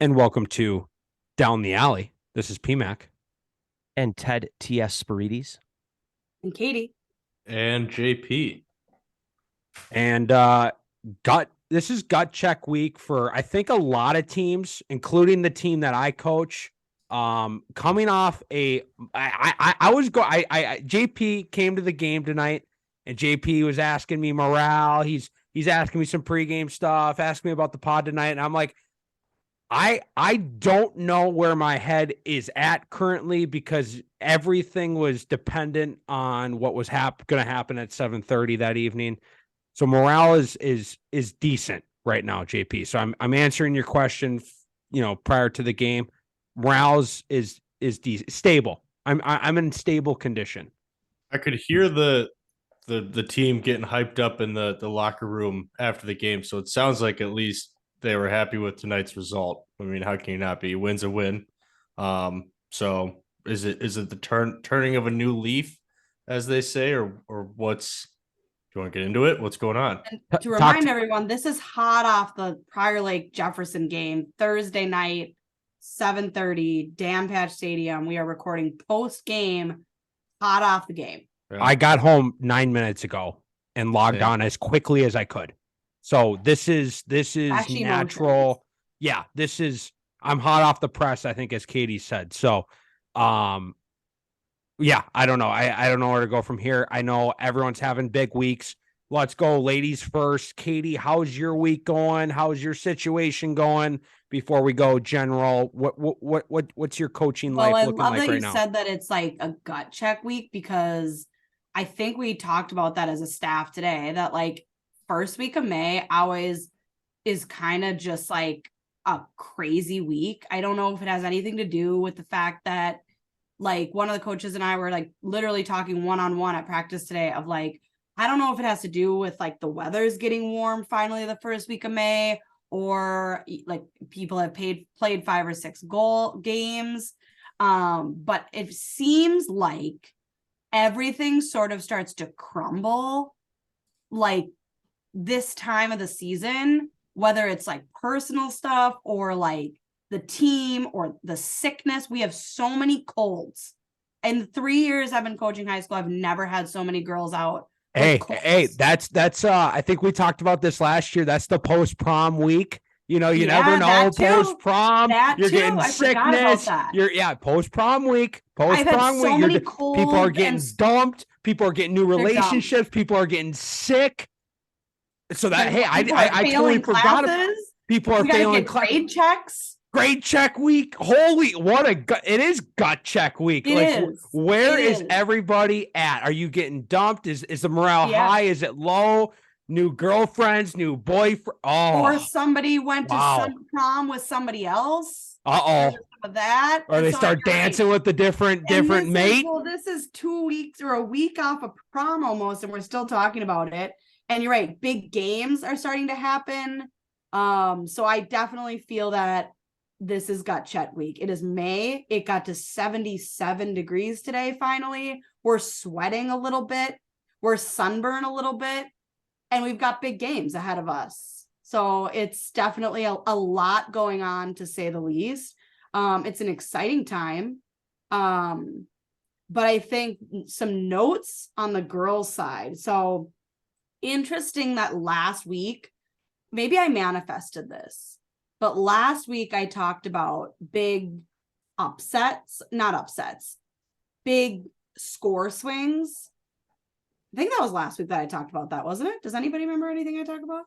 And welcome to Down the Alley. This is PMAC. And Ted T.S. Spirides. And Katie. And JP. And this is gut check week for I think a lot of teams, including the team that I coach. Coming off JP came to the game tonight, and JP was asking me morale. He's asking me some pregame stuff, asking me about the pod tonight, and I'm like, I don't know where my head is at currently because everything was dependent on what was going to happen at 7:30 that evening. So morale is decent right now, JP. So I'm answering your question, prior to the game. Morale is stable. I'm in stable condition. I could hear the team getting hyped up in the locker room after the game. So it sounds like at least they were happy with tonight's result. I mean, how can you not be? Win's a win. So is it the turning of a new leaf, as they say, or what's? Do you want to get into it? What's going on? And to remind everyone, this is hot off the Prior Lake Jefferson game, Thursday night, 7:30, Dan Patch Stadium. We are recording post game, hot off the game. Yeah. I got home 9 minutes ago and logged on as quickly as I could. So this is actually natural. Yeah, I'm hot off the press, I think, as Katie said. So, yeah, I don't know. I don't know where to go from here. I know everyone's having big weeks. Let's go, ladies first. Katie, how's your week going? How's your situation going? Before we go general, what's your coaching life looking like right now? I love that you said that it's like a gut check week, because I think we talked about that as a staff today, that like first week of May always is kind of just like a crazy week. I don't know if it has anything to do with the fact that like one of the coaches and I were like literally talking one-on-one at practice today of like, I don't know if it has to do with like the weather's getting warm finally the first week of May, or like people have played 5 or 6 goal games. But it seems like everything sort of starts to crumble like this time of the season, whether it's like personal stuff or like the team or the sickness. We have so many colds. In 3 years I've been coaching high school, I've never had so many girls out. Hey, that's I think we talked about this last year. That's the post-prom week. You never know. Post-prom, you're getting sickness. Post-prom week. Post-prom week. People are getting dumped. People are getting new relationships. People are getting sick. So that, hey, I totally forgot about people are failing grade checks. Grade check week. Holy, it is gut check week. Where is everybody at? Are you getting dumped? Is the morale high? Is it low? New girlfriends, new boyfriend. Oh, or somebody went to some prom with somebody else. Of that. Or they start dancing with the different mate. This is 2 weeks or a week off of prom almost, and we're still talking about it. And you're right, big games are starting to happen. So I definitely feel that this is gut check week. It is May. It got to 77 degrees today, finally. We're sweating a little bit. We're sunburned a little bit. And we've got big games ahead of us. So it's definitely a lot going on, to say the least. It's an exciting time. But I think some notes on the girls' side. So interesting that last week, maybe I manifested this, but last week I talked about big big score swings. I think that was last week that I talked about that, wasn't it? Does anybody remember anything I talked about?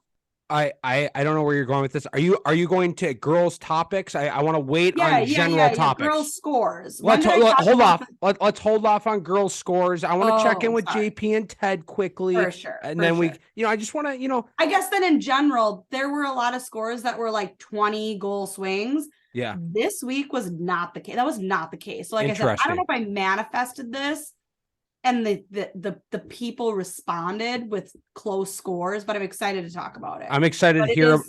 I don't know where you're going with this. Are you going to girls topics? I want to wait on general topics. Girls scores. Let's hold off. Let's hold off on girls scores. I want to check in with JP and Ted quickly. For sure. And then I just want to, I guess then in general, there were a lot of scores that were like 20 goal swings. Yeah. This week was not the case. That was not the case. So like I said, I don't know if I manifested this and the people responded with close scores, but I'm excited to talk about it. I'm excited to hear.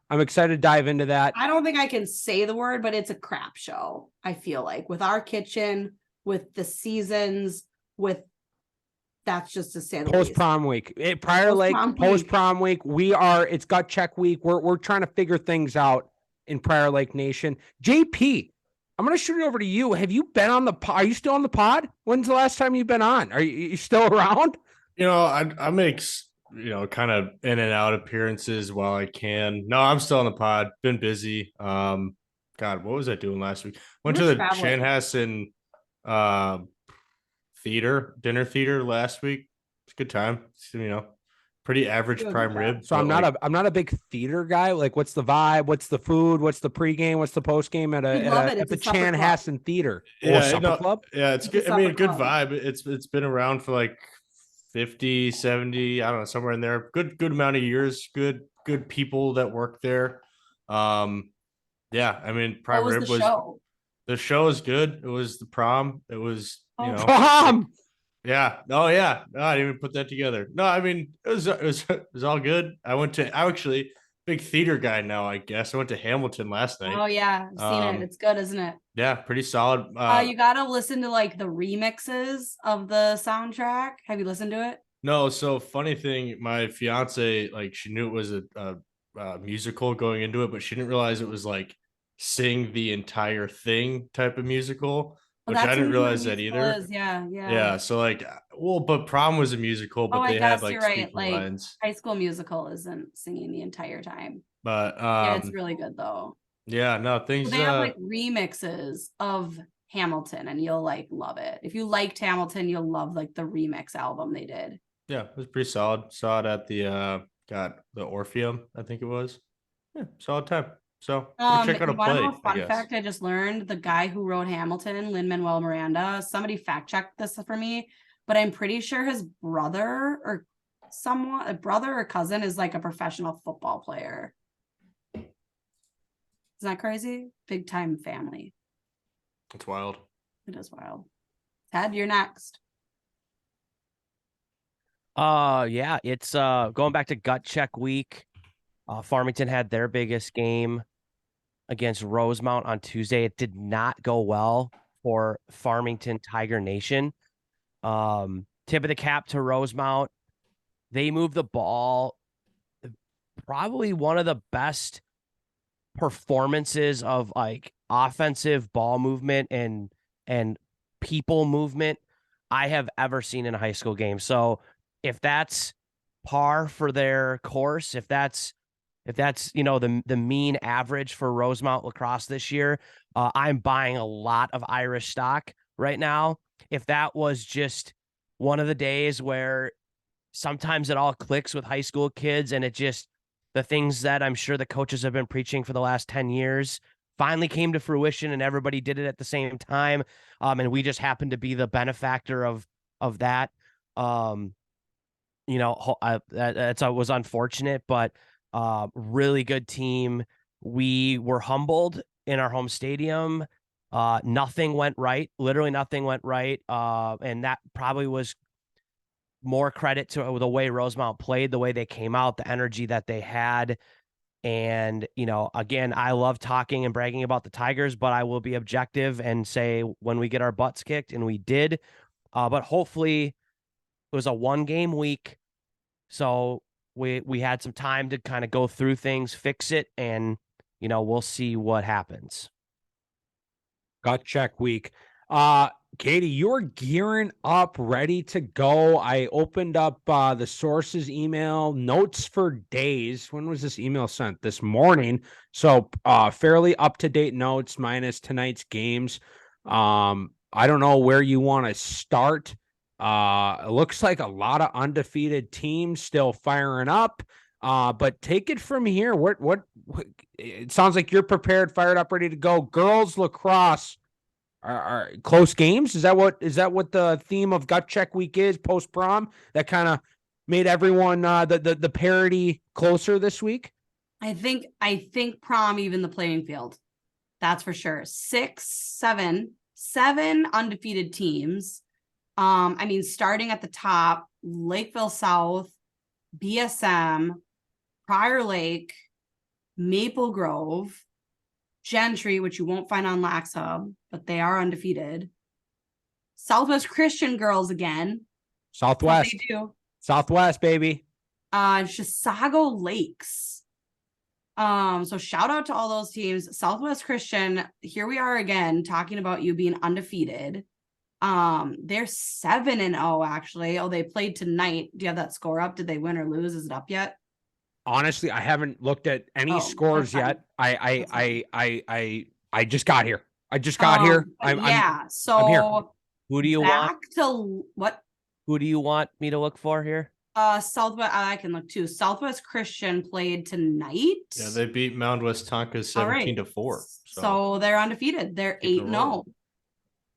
I'm excited to dive into that. I don't think I can say the word, but it's a crap show. I feel like with our kitchen, with the seasons, that's just to say the post-prom week. Prior Lake post-prom week. It's gut check week. We're trying to figure things out. in Prior Lake Nation. JP, I'm going to shoot it over to you. Have you been on the pod? Are you still on the pod? When's the last time you've been on? Are you still around? I make kind of in and out appearances while I can. No, I'm still on the pod. Been busy. God, what was I doing last week? Went to the traveling. Chanhassen dinner theater last week. It's a good time. It's, pretty average Good prime job. rib. So but I'm not a big theater guy. Like, what's the vibe? What's the food? What's the pregame? What's the postgame at You'd love at it. It's the a supper club. Chanhassen Theater or Yeah, supper club? Yeah, it's It's a good. I mean, supper good club. vibe. It's been around for like 50, 70, I don't know, somewhere in there. Good amount of years. Good people that work there. Yeah, I mean, What prime was rib the was show? the show is good. It was the prom. It was, Prom! yeah. Oh yeah. No, I didn't even put that together. No, I mean it was all good. I'm actually big theater guy now, I guess. I went to Hamilton last night. Oh yeah, I've seen it. It's good, isn't it? Yeah, pretty solid. You gotta listen to like the remixes of the soundtrack. Have you listened to it? No, so funny thing, my fiance, like, she knew it was a musical going into it, but she didn't realize it was like sing the entire thing type of musical, Well, which I that's didn't usually what a realize that musical either. is. Yeah, yeah. Yeah, so like, well, but prom was a musical, Oh, but I they had guess like you're right. speaking Like lines. High School Musical isn't singing the entire time. But Yeah, it's really good though. yeah, no, So things they have like remixes of Hamilton, and you'll like love it. If you liked Hamilton, you'll love like the remix album they did. yeah, it was pretty solid. Saw it at the Orpheum, I think it was. Yeah, solid time. So check out You a want to play, know a I fun guess. fact I just learned? The guy who wrote Hamilton, Lin-Manuel Miranda, somebody fact checked this for me, but I'm pretty sure his brother or a brother or cousin is like a professional football player. Isn't that crazy? Big time family. It's wild. It is wild. Ted, you're next. Yeah, it's going back to gut check week. Farmington had their biggest game against Rosemount on Tuesday. It did not go well for Farmington Tiger Nation. Tip of the cap to Rosemount. They moved the ball. Probably one of the best performances of like offensive ball movement and people movement I have ever seen in a high school game. So if that's par for their course, if that's the mean average for Rosemount lacrosse this year, I'm buying a lot of Irish stock right now. If that was just one of the days where sometimes it all clicks with high school kids and it just the things that I'm sure the coaches have been preaching for the last 10 years finally came to fruition and everybody did it at the same time. And we just happened to be the benefactor of that. That was unfortunate, but really good team. We were humbled in our home stadium. Nothing went right. Literally nothing went right. And that probably was more credit to the way Rosemount played, the way they came out, the energy that they had. And, again, I love talking and bragging about the Tigers, but I will be objective and say when we get our butts kicked, and we did, but hopefully it was a 1-game week. So we had some time to kind of go through things, fix it, and, we'll see what happens. Gut check week. Katie, you're gearing up, ready to go. I opened up the sources email notes for days. When was this email sent? This morning. So fairly up-to-date notes minus tonight's games. I don't know where you want to start. It looks like a lot of undefeated teams still firing up. But take it from here. What it sounds like you're prepared, fired up, ready to go. Girls lacrosse are close games. Is that what the theme of gut check week is post prom? That kind of made everyone the parity closer this week. I think prom even the playing field. That's for sure. 7 undefeated teams. Starting at the top, Lakeville South, BSM, Prior Lake, Maple Grove, Gentry, which you won't find on Lax Hub, but they are undefeated. Southwest Christian girls again. Southwest. They do. Southwest, baby. Chisago Lakes. So shout out to all those teams. Southwest Christian, here we are again talking about you being undefeated. They're 7-0 actually. Oh, they played tonight. Do you have that score up? Did they win or lose? Is it up yet? Honestly, I haven't looked at any Oh, scores that's fine. yet. I That's fine. I just got here. I just got here. But yeah, I'm so here. Who do you back want? to what? Who do you want me to look for here? Southwest, I can look too. Southwest Christian played tonight. Yeah, they beat Mound West Tonka All right. 17-4. So they're undefeated. They're Keep it 8-0. rolling.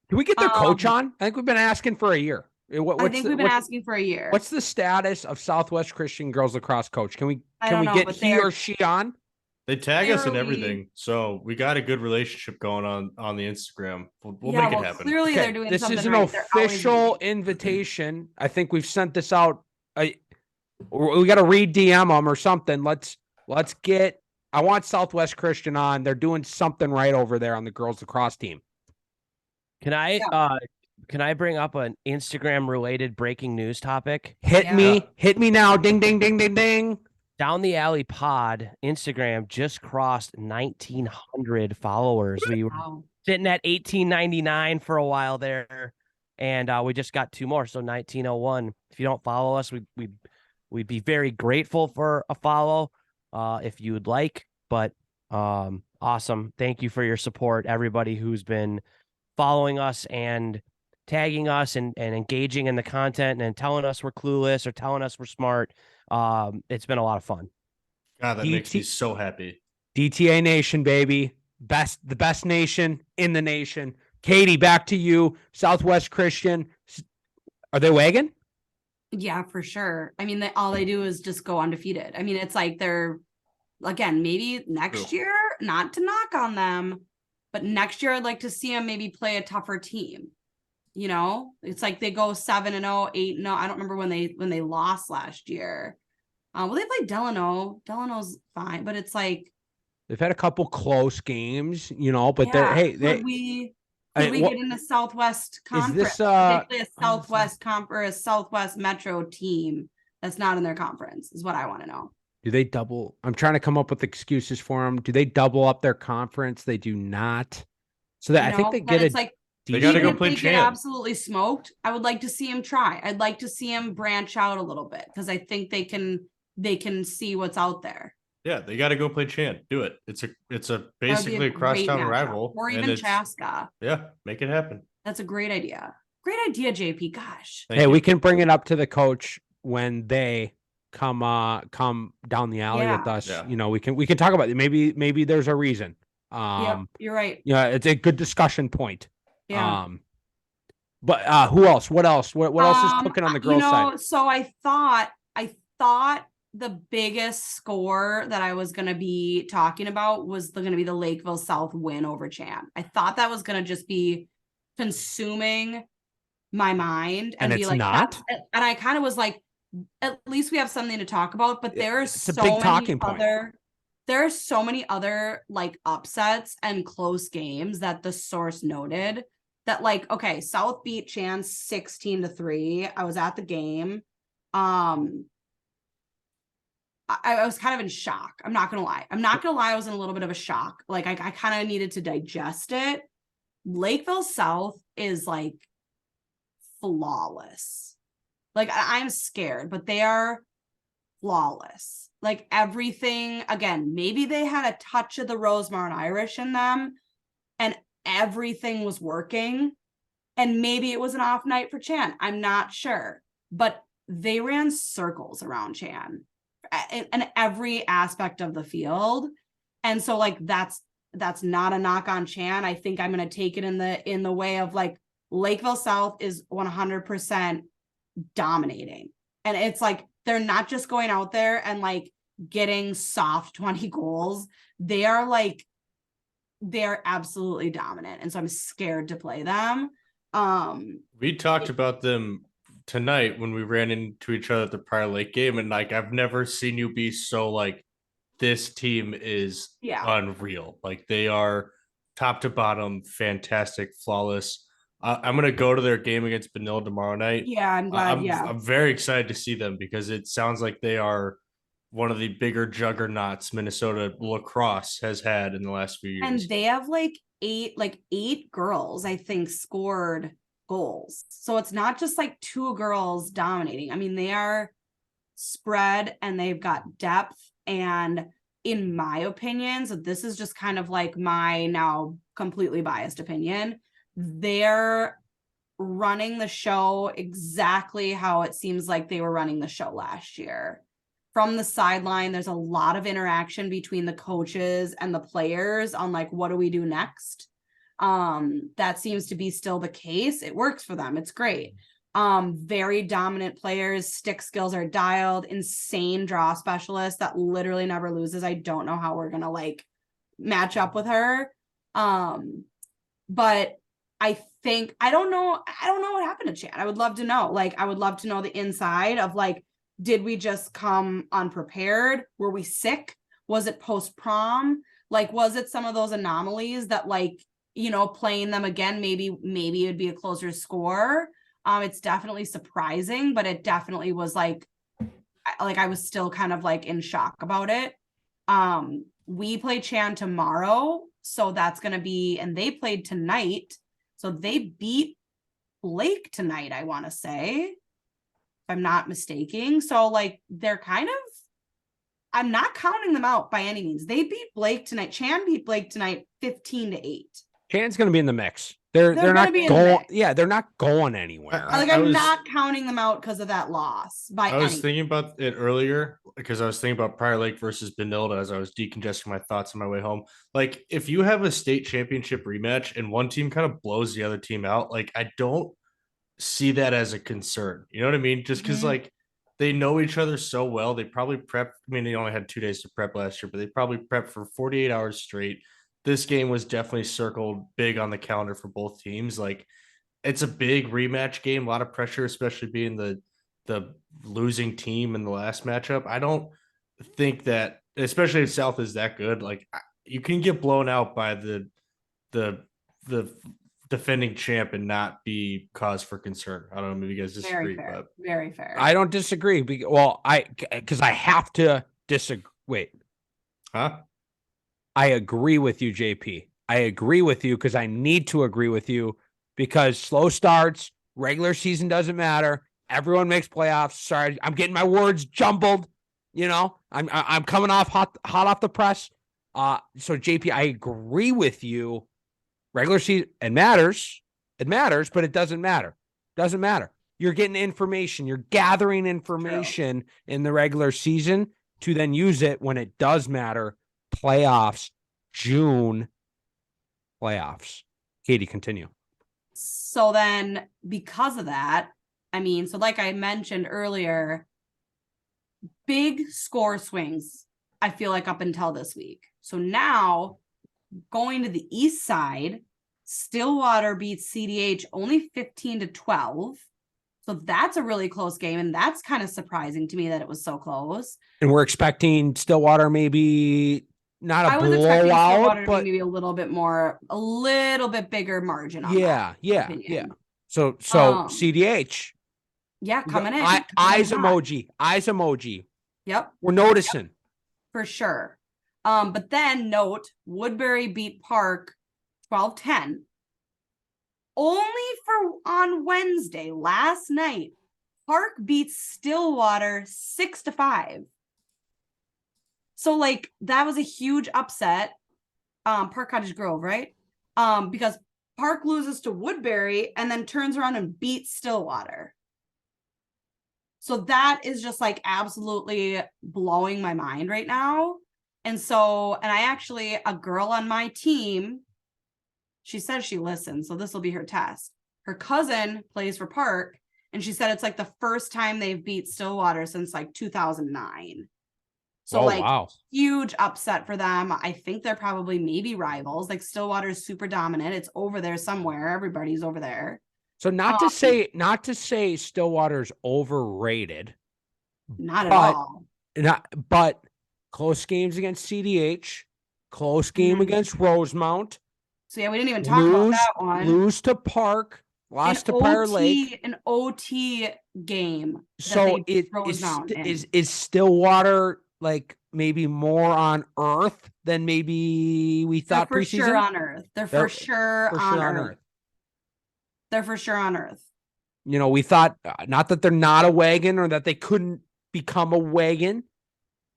Can we get their coach Um, on? I think we've been asking for a year. I think we've been asking for a year. What's the status of Southwest Christian girls lacrosse coach? Can we I can don't we know, get but he they're- or she on? They tag us in Clearly- everything, so we got a good relationship going on the Instagram. We'll Yeah, make well, it happen. clearly Okay, they're doing this something is an right. They're always official winning. invitation. I think we've sent this out. We got to re-DM them or something. Let's get. I want Southwest Christian on. They're doing something right over there on the girls lacrosse team. Can I bring up an Instagram related breaking news topic? Hit Yeah. me now. Ding ding ding ding ding. Down the Alley Pod Instagram just crossed 1,900 followers. We were Wow. sitting at 1,899 for a while there, and we just got 2 more, so 1,901. If you don't follow us, we'd be very grateful for a follow, if you would like. But awesome, thank you for your support, everybody who's been following us and tagging us and engaging in the content and telling us we're clueless or telling us we're smart. It's been a lot of fun. God, that makes me so happy. DTA Nation, baby. The best nation in the nation. Katie, back to you. Southwest Christian. Are they wagon? Yeah, for sure. I mean, all they do is just go undefeated. I mean, it's like they're, again, maybe next True. year, not to knock on them, but next year I'd like to see them maybe play a tougher team. You know, it's like they go 7-0, 8-0. I don't remember when they lost last year. Well, they played Delano. Delano's fine, but it's like They've had a couple close games, but yeah, could we I- get in the Southwest Conference? this, They uh, play a Southwest or a Southwest Metro team that's not in their conference is what I want to know. do they double? I'm trying to come up with excuses for them. Do they double up their conference? They do not. So that I think they Then get it's a like They gotta even go if play they get champ. absolutely smoked, I would like to see him try. I'd like to see him branch out a little bit because I think they can see what's out there. Yeah, they got to go play Chan. Do it. It's a That would be basically a great crosstown matchup. rival, or and even it's- Chaska. Yeah, make it happen. That's a great idea. Great idea, JP. Gosh. Thank hey, you. we can bring it up to the coach when they come down the alley with Yeah. us. Yeah. We can talk about it. Maybe there's a reason. Yep, you're right. Yeah, it's a good discussion point. Yeah. But who else? What else? What else is cooking on the girls' side? So I thought the biggest score that I was going to be talking about was going to be the Lakeville South win over Chan. I thought that was going to just be consuming my mind And be it's like, not? and I kind of was like, at least we have something to talk about, but there's It's a so big many talking point. there are so many other like upsets and close games that the source noted that like, okay, South beat Chan 16-3. I was at the game. I was kind of in shock. I'm not gonna lie. I was in a little bit of a shock. Like I kind of needed to digest it. Lakeville South is like flawless. Like I'm scared, but they are flawless. Like everything, again, maybe they had a touch of the Rosemount Irish in them and everything was working. And maybe it was an off night for Chan. I'm not sure. But they ran circles around Chan in every aspect of the field. And so like that's not a knock on Chan. I think I'm gonna take it in the way of like Lakeville South is 100% dominating. And it's like they're not just going out there and like getting soft 20 goals. They're absolutely dominant. And so I'm scared to play them. We talked about them tonight when we ran into each other at the Prior Lake game, and like I've never seen you be so like this team is unreal. Like they are top to bottom, fantastic, flawless. I'm gonna go to their game against Benil tomorrow night. Yeah, I'm glad. I'm very excited to see them because it sounds like they are one of the bigger juggernauts Minnesota lacrosse has had in the last few years. And they have like eight girls, I think, scored goals. So it's not just like two girls dominating. I mean, they are spread and they've got depth. And in my opinion, so this is just kind of like my now completely biased opinion, they're running the show exactly how it seems like they were running the show last year. From the sideline, there's a lot of interaction between the coaches and the players on like, what do we do next? That seems to be still the case. It works for them. It's great. Very dominant players, stick skills are dialed, insane draw specialist that literally never loses. I don't know how we're gonna like match up with her. But I think I don't know what happened to Chan. I would love to know. Like, I would love to know the inside of like, did we just come unprepared? Were we sick? Was it post prom? Like, was it some of those anomalies that like, you know, playing them again, maybe it'd be a closer score. It's definitely surprising, but it definitely was like I was still kind of like in shock about it. We play Chan tomorrow, so that's gonna be, and they played tonight, so they beat Blake tonight, I want to say, if I'm not mistaken. So like they're kind of, I'm not counting them out by any means. They beat Blake tonight. Chan beat Blake tonight 15-8. Chan's going to be in the mix. They're They're not gonna be in the going. mix. Yeah, they're not going anywhere. Like, I I'm was- not counting them out because of that loss by I was any. thinking about it earlier because I was thinking about Prior Lake versus Benilde as I was decongesting my thoughts on my way home. Like, if you have a state championship rematch and one team kind of blows the other team out, like, I don't see that as a concern. You know what I mean? Just because, Mhm. like, they know each other so well. They probably prep. I mean, they only had 2 days to prep last year, but they probably prepped for 48 hours straight. This game was definitely circled big on the calendar for both teams. Like, it's a big rematch game, a lot of pressure, especially being the losing team in the last matchup. I don't think that, especially if South is that good, like you can get blown out by the defending champ and not be cause for concern. I don't know, maybe you guys Very disagree, fair. but Very fair. I don't disagree. Well, because I have to disagree. Wait, huh? I agree with you, JP. I agree with you because I need to agree with you because slow starts, regular season doesn't matter. Everyone makes playoffs. Sorry, I'm getting my words jumbled. You know, I'm coming off hot off the press. So JP, I agree with you. Regular season, it matters, but it doesn't matter. Doesn't matter. You're getting information. You're gathering information in the regular season to then use it when it does matter. Playoffs, June playoffs. Katie, continue. So then because of that, I mean, so like I mentioned earlier, big score swings, I feel like up until this week. So now going to the east side, Stillwater beats CDH only 15-12. So that's a really close game. And that's kind of surprising to me that it was so close. And we're expecting Stillwater maybe not I a was expecting Stillwater blowout, to be but maybe a little bit bigger margin on that. yeah. opinion. So Um, CDH. Yeah, coming in. Eyes Coming hot. emoji. Yep, We're noticing. for sure. But then note Woodbury beat Park 12-10. Only for on Wednesday, last night, Park beats Stillwater 6-5. So like that was a huge upset. Park Cottage Grove, right? Because Park loses to Woodbury and then turns around and beats Stillwater. So that is just like absolutely blowing my mind right now. And so, and I actually, a girl on my team, she says she listens, so this will be her test. Her cousin plays for Park, and she said it's like the first time they've beat Stillwater since like 2009. So Oh, like wow. huge upset for them. I think they're probably maybe rivals. Like Stillwater is super dominant. It's over there somewhere. Everybody's over there. So not to say Stillwater's overrated, Not at But- all. but close games against CDH, close game Mhm. against Rosemount, So yeah, we didn't even talk about that one. lose to Park, lost to Prior Lake. An OT game. that So they froze down in. is Stillwater like maybe more on earth than maybe we They're thought for preseason. sure on Earth. They're They're for sure for on sure on Earth. earth. They're for sure on Earth. You know, we thought not that they're not a wagon or that they couldn't become a wagon,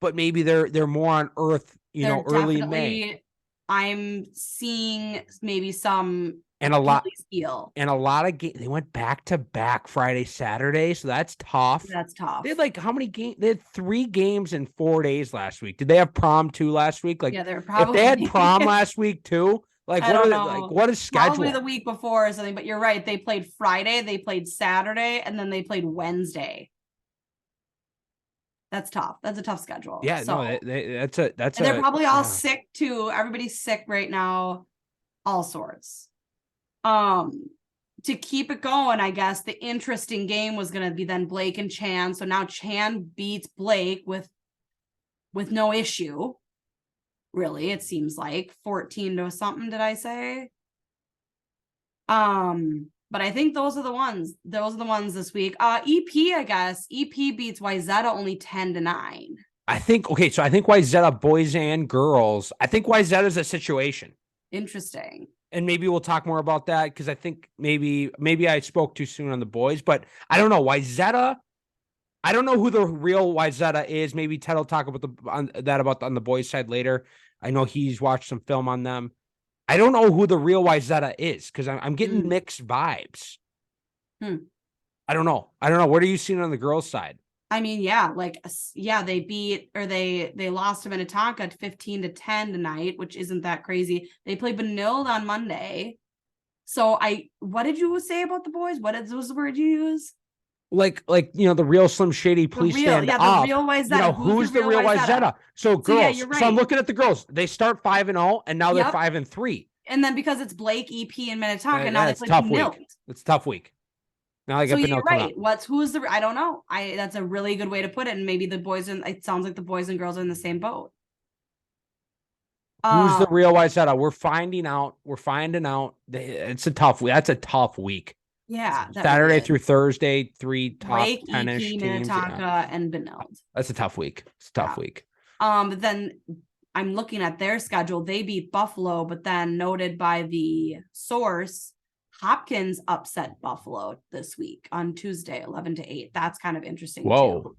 but maybe they're more on earth, They're early May. definitely. I'm seeing maybe some And a lot Achilles heel. and a lot of games. They went back to back Friday, Saturday, so that's tough. That's tough. They had like how many games? They had 3 games in 4 days last week. Did they have prom too last week? Like yeah, they're if probably they had prom last week too, like I what don't are know. like what is schedule? probably the week before or something. But you're right. They played Friday, they played Saturday, and then they played Wednesday. That's tough. That's a tough schedule. Yeah, So, no, that's a and they're probably all yeah. sick too. Everybody's sick right now, all sorts. To keep it going, I guess the interesting game was going to be then Blake and Chan. So now Chan beats Blake with no issue. Really, it seems like 14 to something. Did I say? But I think those are the ones. Those are the ones this week. EP, I guess. EP beats Wyzetta only 10-9. I think okay, so I think Wyzetta boys and girls. I think Wyzetta's a situation. Interesting. And maybe we'll talk more about that because I think maybe I spoke too soon on the boys, but I don't know. Wyzetta, I don't know who the real Wyzetta is. Maybe Ted will talk about on the boys' side later. I know he's watched some film on them. I don't know who the real Wyzetta is because I'm getting mixed vibes. I don't know. What are you seeing on the girls' side? I mean, yeah, they beat or they lost to Minnetonka 15-10 tonight, which isn't that crazy. They played Benilde on Monday. So what did you say about the boys? What was the word you use? Like the real Slim Shady, please stand up. The real Wyzetta. Who's the real Wyzetta? So girls. Yeah, you're right. So I'm looking at the girls. They start 5-0, and now they're 5-3. And then because it's Blake, EP, and Minnetonka, now that's they tough play week. It's a tough week. Now I got you're right. I don't know. That's a really good way to put it. And maybe it sounds like the boys and girls are in the same boat. Who's the real Wyzetta? We're finding out. It's a tough week. That's a tough week. Yeah. Saturday through Thursday, 3 top Blake, 10-ish EP, teams. Minnetonka, and Benilde. That's a tough week. It's a tough week. But then I'm looking at their schedule. They beat Buffalo, but then noted by the source, Hopkins upset Buffalo this week on Tuesday, 11-8. That's kind of interesting. Whoa.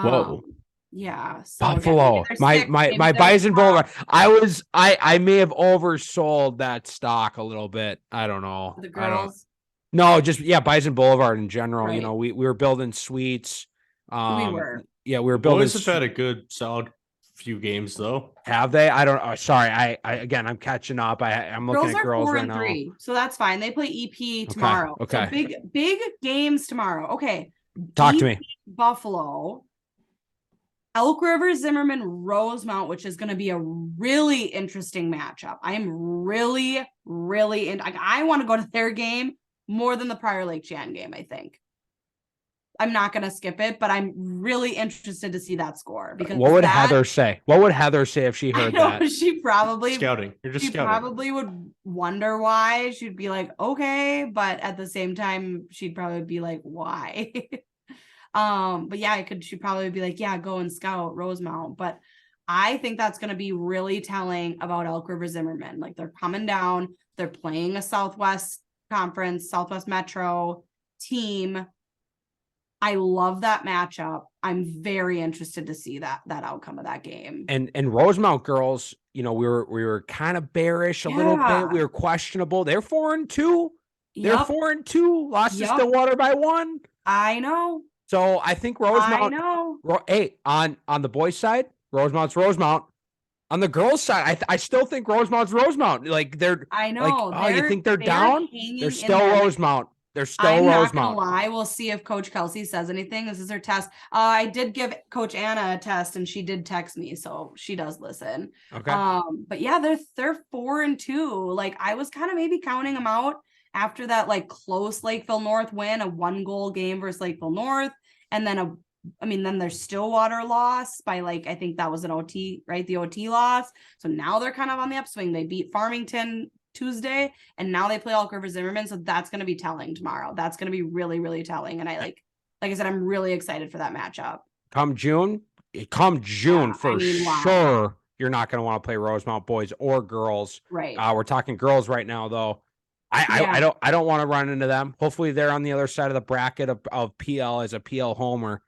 Too. Yeah. So Buffalo. My Bison Boulevard. I may have oversold that stock a little bit. I don't know. The girls. No, just Bison Boulevard in general. Right. We were building suites. We were. Yeah, we were building. Boys have had a good solid few games though. Have they? I don't. Sorry. I again, I'm catching up. I'm looking at girls right now. 4-3, so that's fine. They play EP tomorrow. Okay. So big games tomorrow. Okay. Talk to me. Buffalo, Elk River, Zimmerman, Rosemount, which is going to be a really interesting matchup. I am really, really I want to go to their game more than the Prior Lake Chan game. I think. I'm not going to skip it, but I'm really interested to see that score because what would Heather say? What would Heather say if she heard that? She probably scouting. You're just she scouting. probably would wonder why. She'd be like, okay, but at the same time, she'd probably be like, why? But yeah, she'd probably be like, yeah, go and scout Rosemount. But I think that's going to be really telling about Elk River Zimmerman. Like they're coming down, they're playing a Southwest Conference, Southwest Metro team. I love that matchup. I'm very interested to see that outcome of that game. And Rosemount girls, we were kind of bearish a little bit. We were questionable. They're 4-2. They're 4-2. Lost to Stillwater by 1. I know. So I think Rosemount. I know. Hey, on the boys' side, Rosemount's Rosemount. On the girls' side, I still think Rosemount's Rosemount. Like they're. I know. Like, you think they're down? They're still Rosemount. They're still I'm Rosemount. not gonna lie. We'll see if Coach Kelsey says anything. This is her test. I did give Coach Anna a test, and she did text me, so she does listen. Okay. But yeah, they're 4-2. Like I was kind of maybe counting them out after that like close Lakeville North win, a 1-goal game versus Lakeville North, and then then their Stillwater loss by like I think that was an OT, right? The OT loss. So now they're kind of on the upswing. They beat Farmington Tuesday, and now they play Elk River Zimmerman, so that's going to be telling tomorrow. That's going to be really, really telling, and I like I said, I'm really excited for that matchup. Come June, come June Yeah, for wow. sure, you're not going to want to play Rosemount boys or girls. Right. We're talking girls right now, though. I don't want to run into them. Hopefully, they're on the other side of the bracket of PL as a PL homer.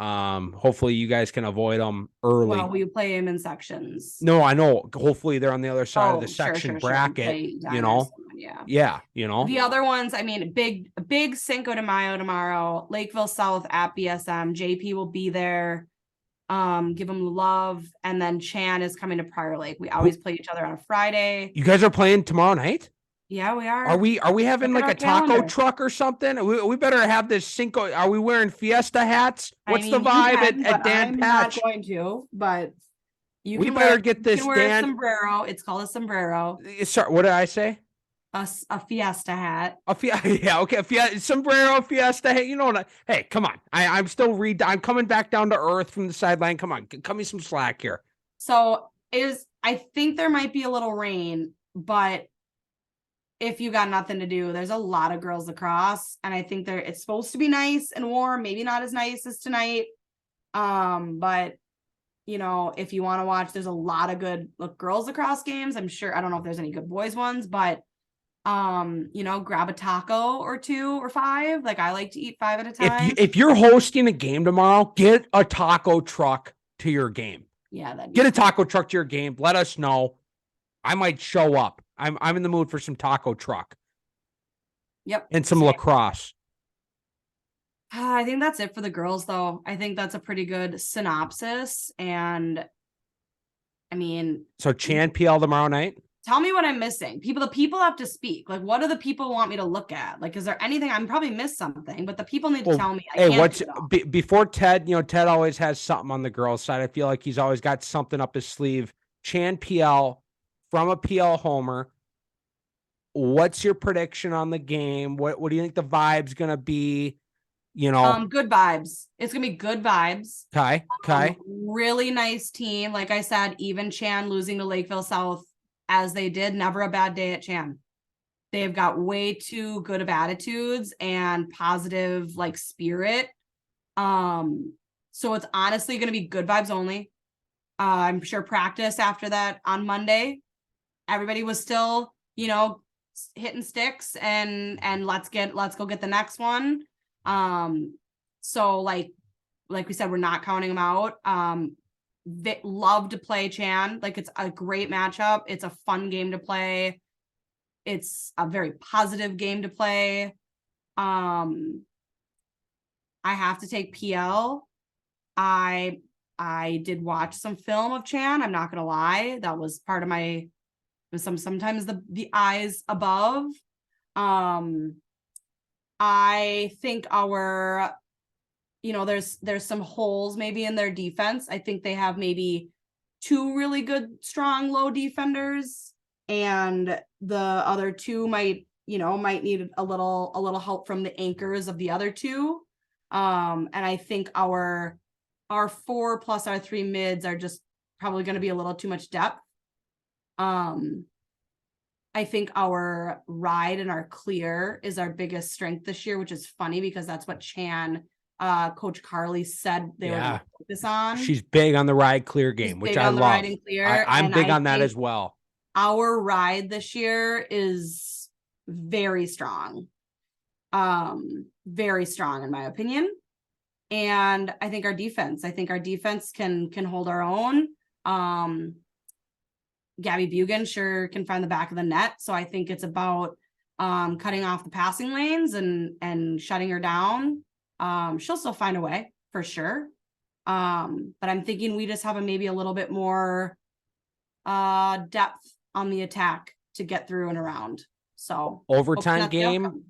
Hopefully, you guys can avoid them early. Well, we play them in sections. No, I know. Hopefully, they're on the other side of the Sure, section sure. bracket. Play down You there know, somewhere, yeah, you know. The other ones, I mean, big Cinco de Mayo tomorrow. Lakeville South at BSM. JP will be there. Give them love, and then Chan is coming to Prior Lake. We always play each other on a Friday. You guys are playing tomorrow night? Yeah, we are. Are we having Look like at a our taco calendar. truck or something? We better have this Cinco. Are we wearing Fiesta hats? What's the I mean, you vibe can, at but Dan I'm Patch? not going to, but We better get this You can wear a Dan. sombrero. It's called a sombrero. Sorry, what did I say? A Fiesta hat. Yeah, okay. Sombrero, Fiesta. Hey, you know what? Hey, come on. I'm still I'm coming back down to earth from the sideline. Come on, cut me some slack here. So I think there might be a little rain, but if you got nothing to do, there's a lot of girls lacrosse, and I think it's supposed to be nice and warm. Maybe not as nice as tonight, but you know, if you want to watch, there's a lot of good girls lacrosse games. I'm sure. I don't know if there's any good boys ones, but you know, grab a taco or 2 or 5. Like I like to eat 5 at a time. If you're hosting a game tomorrow, get a taco truck to your game. Yeah, get a taco truck to your game. Let us know. I might show up. I'm in the mood for some taco truck. Yep. And some lacrosse. I think that's it for the girls, though. I think that's a pretty good synopsis. And I mean, so Chan PL tomorrow night. Tell me what I'm missing. The people have to speak. Like, what do the people want me to look at? Like, is there anything I'm probably missed something, but the people need to tell me. Before Ted, you know, Ted always has something on the girls' side. I feel like he's always got something up his sleeve. Chan PL from a PL homer. What's your prediction on the game? What do you think the vibe's gonna be? You know, good vibes. It's gonna be good vibes. Okay. Really nice team. Like I said, even Chan losing to Lakeville South as they did, never a bad day at Chan. They've got way too good of attitudes and positive like spirit. So it's honestly going to be good vibes only. I'm sure practice after that on Monday, everybody was still, you know, hitting sticks and let's go get the next one. So like we said, we're not counting them out. They love to play Chan. Like it's a great matchup. It's a fun game to play. It's a very positive game to play. I have to take PL. I did watch some film of Chan. I'm not gonna lie. That was part of my sometimes the eyes above. I think our, you know, there's some holes maybe in their defense. I think they have maybe 2 really good, strong, low defenders, and the other 2 might need a little help from the anchors of the other 2. And I think our 4 plus our 3 mids are just probably going to be a little too much depth. I think our ride and our clear is our biggest strength this year, which is funny because that's what Chan, Coach Carly said they were going to focus on. She's big on the ride clear game, which I love. I'm big on that as well. Our ride this year is very strong. Very strong in my opinion. And I think our defense can hold our own. Gabby Bugan sure can find the back of the net. So I think it's about cutting off the passing lanes and shutting her down. She'll still find a way for sure. But I'm thinking we just have maybe a little bit more depth on the attack to get through and around. So overtime game.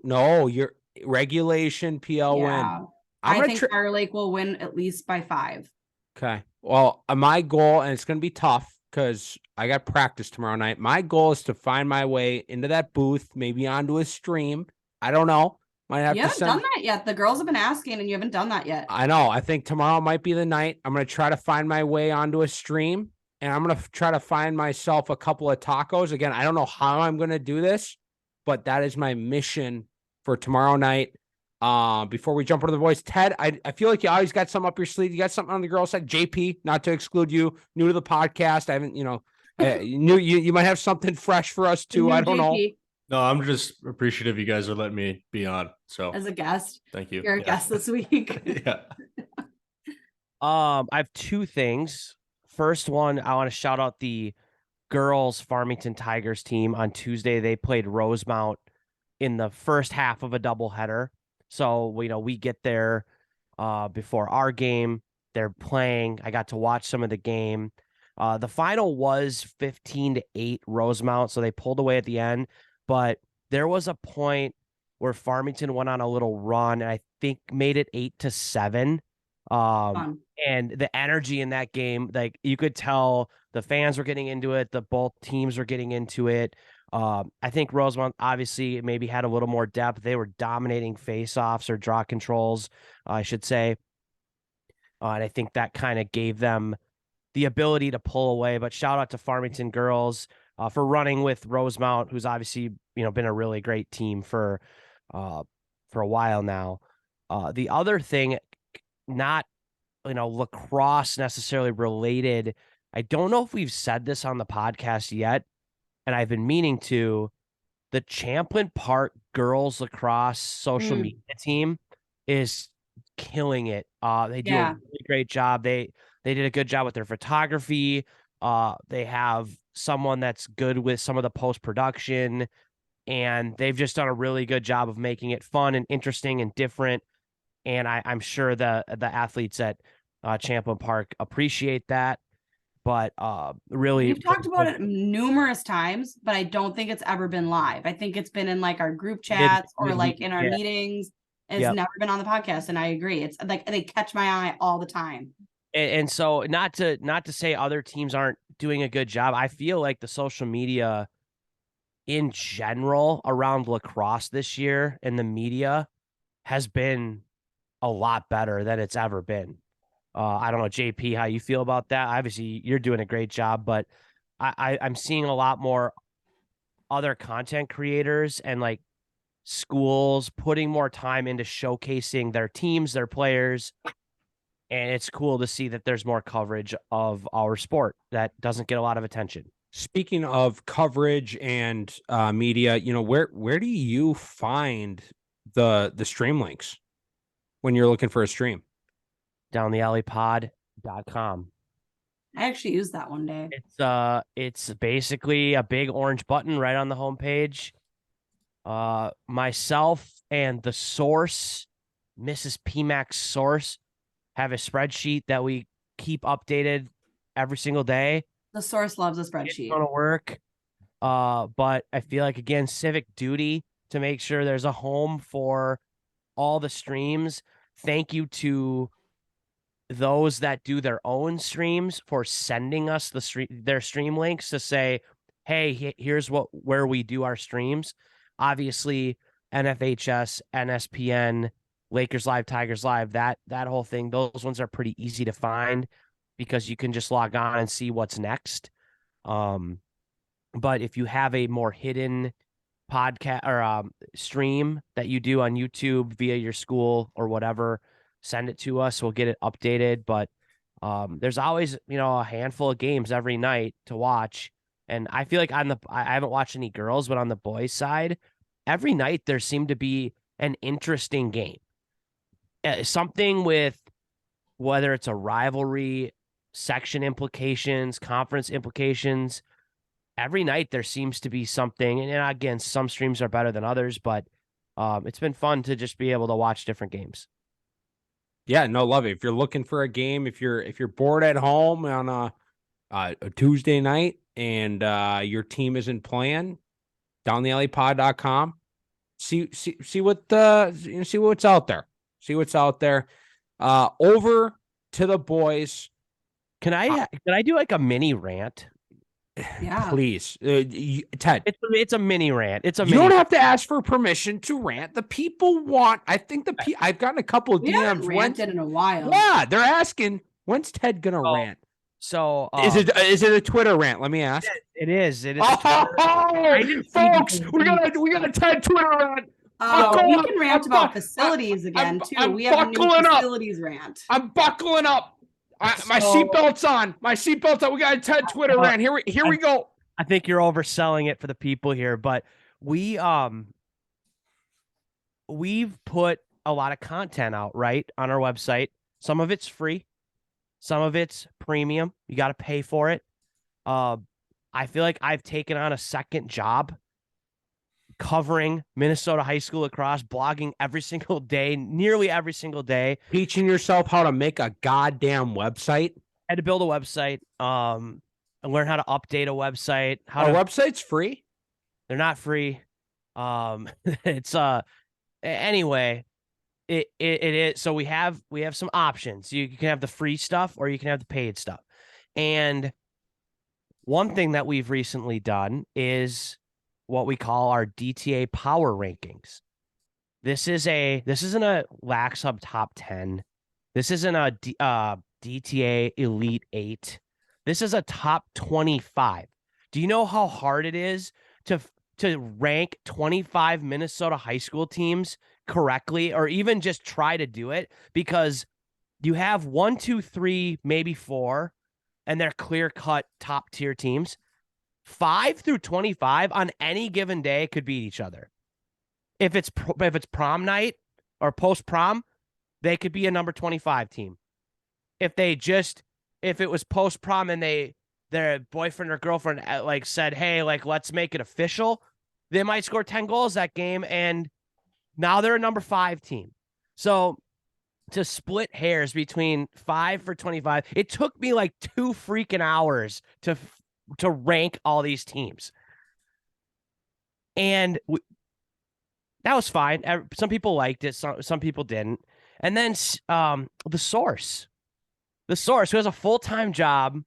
No, your regulation PL win. I think Prior Lake will win at least by 5. Okay. Well, my goal, and it's going to be tough because I got practice tomorrow night. My goal is to find my way into that booth, maybe onto a stream. I don't know. You haven't done that yet. The girls have been asking, and you haven't done that yet. I know. I think tomorrow might be the night. I'm going to try to find my way onto a stream, and I'm going to try to find myself a couple of tacos. Again, I don't know how I'm going to do this, but that is my mission for tomorrow night. Before we jump into the boys, Ted, I feel like you always got something up your sleeve. You got something on the girls' side. JP, not to exclude you, new to the podcast. I haven't, you might have something fresh for us too. New I don't know. JP No, I'm just appreciative you guys are letting me be on. So as a guest. thank you. You're a guest this week. Yeah. I have two things. First one, I want to shout out the girls Farmington Tigers team. On Tuesday, they played Rosemount in the first half of a doubleheader. So, we get there before our game. They're playing. I got to watch some of the game. The final was 15-8 Rosemount, so they pulled away at the end. But there was a point where Farmington went on a little run, and I think made it 8-7. And the energy in that game, like you could tell the fans were getting into it. Both teams were getting into it. I think Rosemount obviously maybe had a little more depth. They were dominating faceoffs or draw controls, I should say. And I think that kind of gave them the ability to pull away. But shout out to Farmington girls for running with Rosemount, who's obviously been a really great team for a while now. The other thing, not lacrosse necessarily related. I don't know if we've said this on the podcast yet, and I've been meaning to. The Champlin Park girls lacrosse social media team is killing it. They do a really great job. They did a good job with their photography. They have someone that's good with some of the post-production, and they've just done a really good job of making it fun and interesting and different. And I'm sure the athletes at Champlin Park appreciate that. But really, we've talked about it numerous times, but I don't think it's ever been live. I think it's been in like our group chats or like in our meetings. It's never been on the podcast, and I agree. It's like they catch my eye all the time. And so, not to say other teams aren't doing a good job. I feel like the social media in general around lacrosse this year and the media has been a lot better than it's ever been. I don't know, JP, how you feel about that. Obviously, you're doing a great job, but I'm seeing a lot more other content creators and like schools putting more time into showcasing their teams, their players. And it's cool to see that there's more coverage of our sport that doesn't get a lot of attention. Speaking of coverage and media, where do you find the stream links when you're looking for a stream? DownTheAlleyPod.com. I actually used that one day. It's basically a big orange button right on the homepage. Myself and the source, Mrs. PMAX source, have a spreadsheet that we keep updated every single day. The source loves a It's spreadsheet. going to work. But I feel like, again, civic duty to make sure there's a home for all the streams. Thank you to those that do their own streams for sending us their stream links to say, hey, here's where we do our streams. Obviously, NFHS, NSPN, Lakers Live, Tigers Live, that whole thing, those ones are pretty easy to find because you can just log on and see what's next. But if you have a more hidden podcast or stream that you do on YouTube via your school or whatever, send it to us. We'll get it updated. But there's always, a handful of games every night to watch. And I feel like I haven't watched any girls, but on the boys' side, every night there seemed to be an interesting game. Something with whether it's a rivalry, section implications, conference implications. Every night there seems to be something. And again, some streams are better than others, but it's been fun to just be able to watch different games. Yeah, no, love it. If you're looking for a game, if you're bored at home on a Tuesday night and your team isn't playing, downthealleypod.com. See what's out there. See what's out there. Over to the boys. Can I do like a mini rant? Yeah. Please, Ted. It's a mini rant. You don't have to ask for permission to rant. The people want. I think I've gotten a couple of We haven't DMs. ranted in a while. Yeah, they're asking when's Ted gonna rant. So is it a Twitter rant? Let me ask. It is. Oh, folks, we got a Ted Twitter rant. We up. can rant I'm about bu- facilities again too. I'm We have a new buckling up. facilities rant. I'm buckling up. My So- seatbelt's on. My seatbelt's on. We got a TED Twitter rant. Here we go. I think you're overselling it for the people here, but we've put a lot of content out, right, on our website. Some of it's free, some of it's premium. You got to pay for it. I feel like I've taken on a second job covering Minnesota high school lacrosse, blogging every single day, nearly every single day. Teaching yourself how to make a goddamn website. Had to build a website, and learn how to update a website. Our website's free. They're not free. It's anyway, it is. So we have some options. You can have the free stuff or you can have the paid stuff. And one thing that we've recently done is what we call our DTA power rankings. This isn't a Lax Hub top 10. This isn't a DTA Elite 8. This is a top 25. Do you know how hard it is to rank 25 Minnesota high school teams correctly, or even just try to do it? Because you have 1, 2, 3, maybe 4, and they're clear-cut top-tier teams. 5 through 25 on any given day could beat each other. If it's prom night or post-prom, they could be a number 25 team. If it was post-prom and their boyfriend or girlfriend like said, hey, like, let's make it official, they might score 10 goals that game, and now they're a number 5 team. So to split hairs between 5 for 25, it took me like 2 freaking hours to rank all these teams. And that was fine. Some people liked it. Some people didn't. And then the Source, who has a full-time job.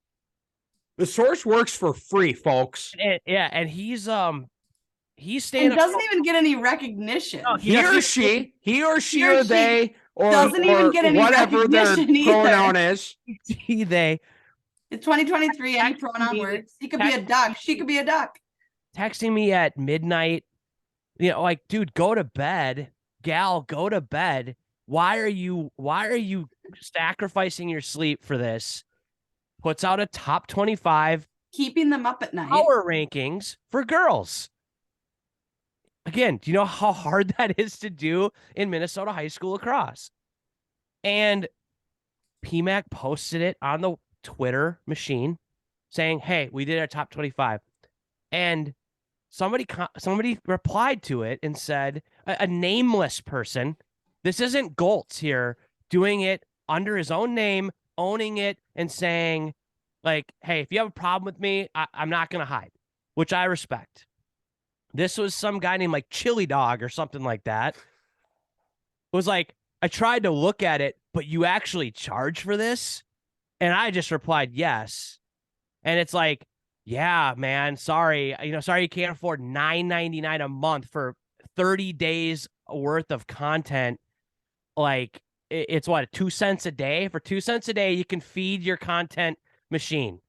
The Source works for free, folks. And he's staying. And doesn't even get any recognition. No, He or she, or they, or doesn't even get any whatever their recognition either. pronoun is. They. It's 2023. Any pronoun works. He could be a duck. She could be a duck. Texting me at midnight, like, dude, go to bed. Gal, go to bed. Why are you sacrificing your sleep for this? Puts out a top 25 keeping them up at night. Power rankings for girls. Again, do you know how hard that is to do in Minnesota high school lacrosse? And PMAC posted it on the Twitter machine saying, hey, we did our top 25. And somebody replied to it and said, a nameless person, this isn't Goltz here, doing it under his own name, owning it and saying, like, hey, if you have a problem with me, I'm not going to hide, which I respect. This was some guy named like Chili Dog or something like that. It was like, I tried to look at it, but you actually charge for this? And I just replied, yes. And it's like, yeah, man, sorry you can't afford $9.99 a month for 30 days worth of content. Like, it's what, 2 cents a day? For 2 cents a day, you can feed your content machine.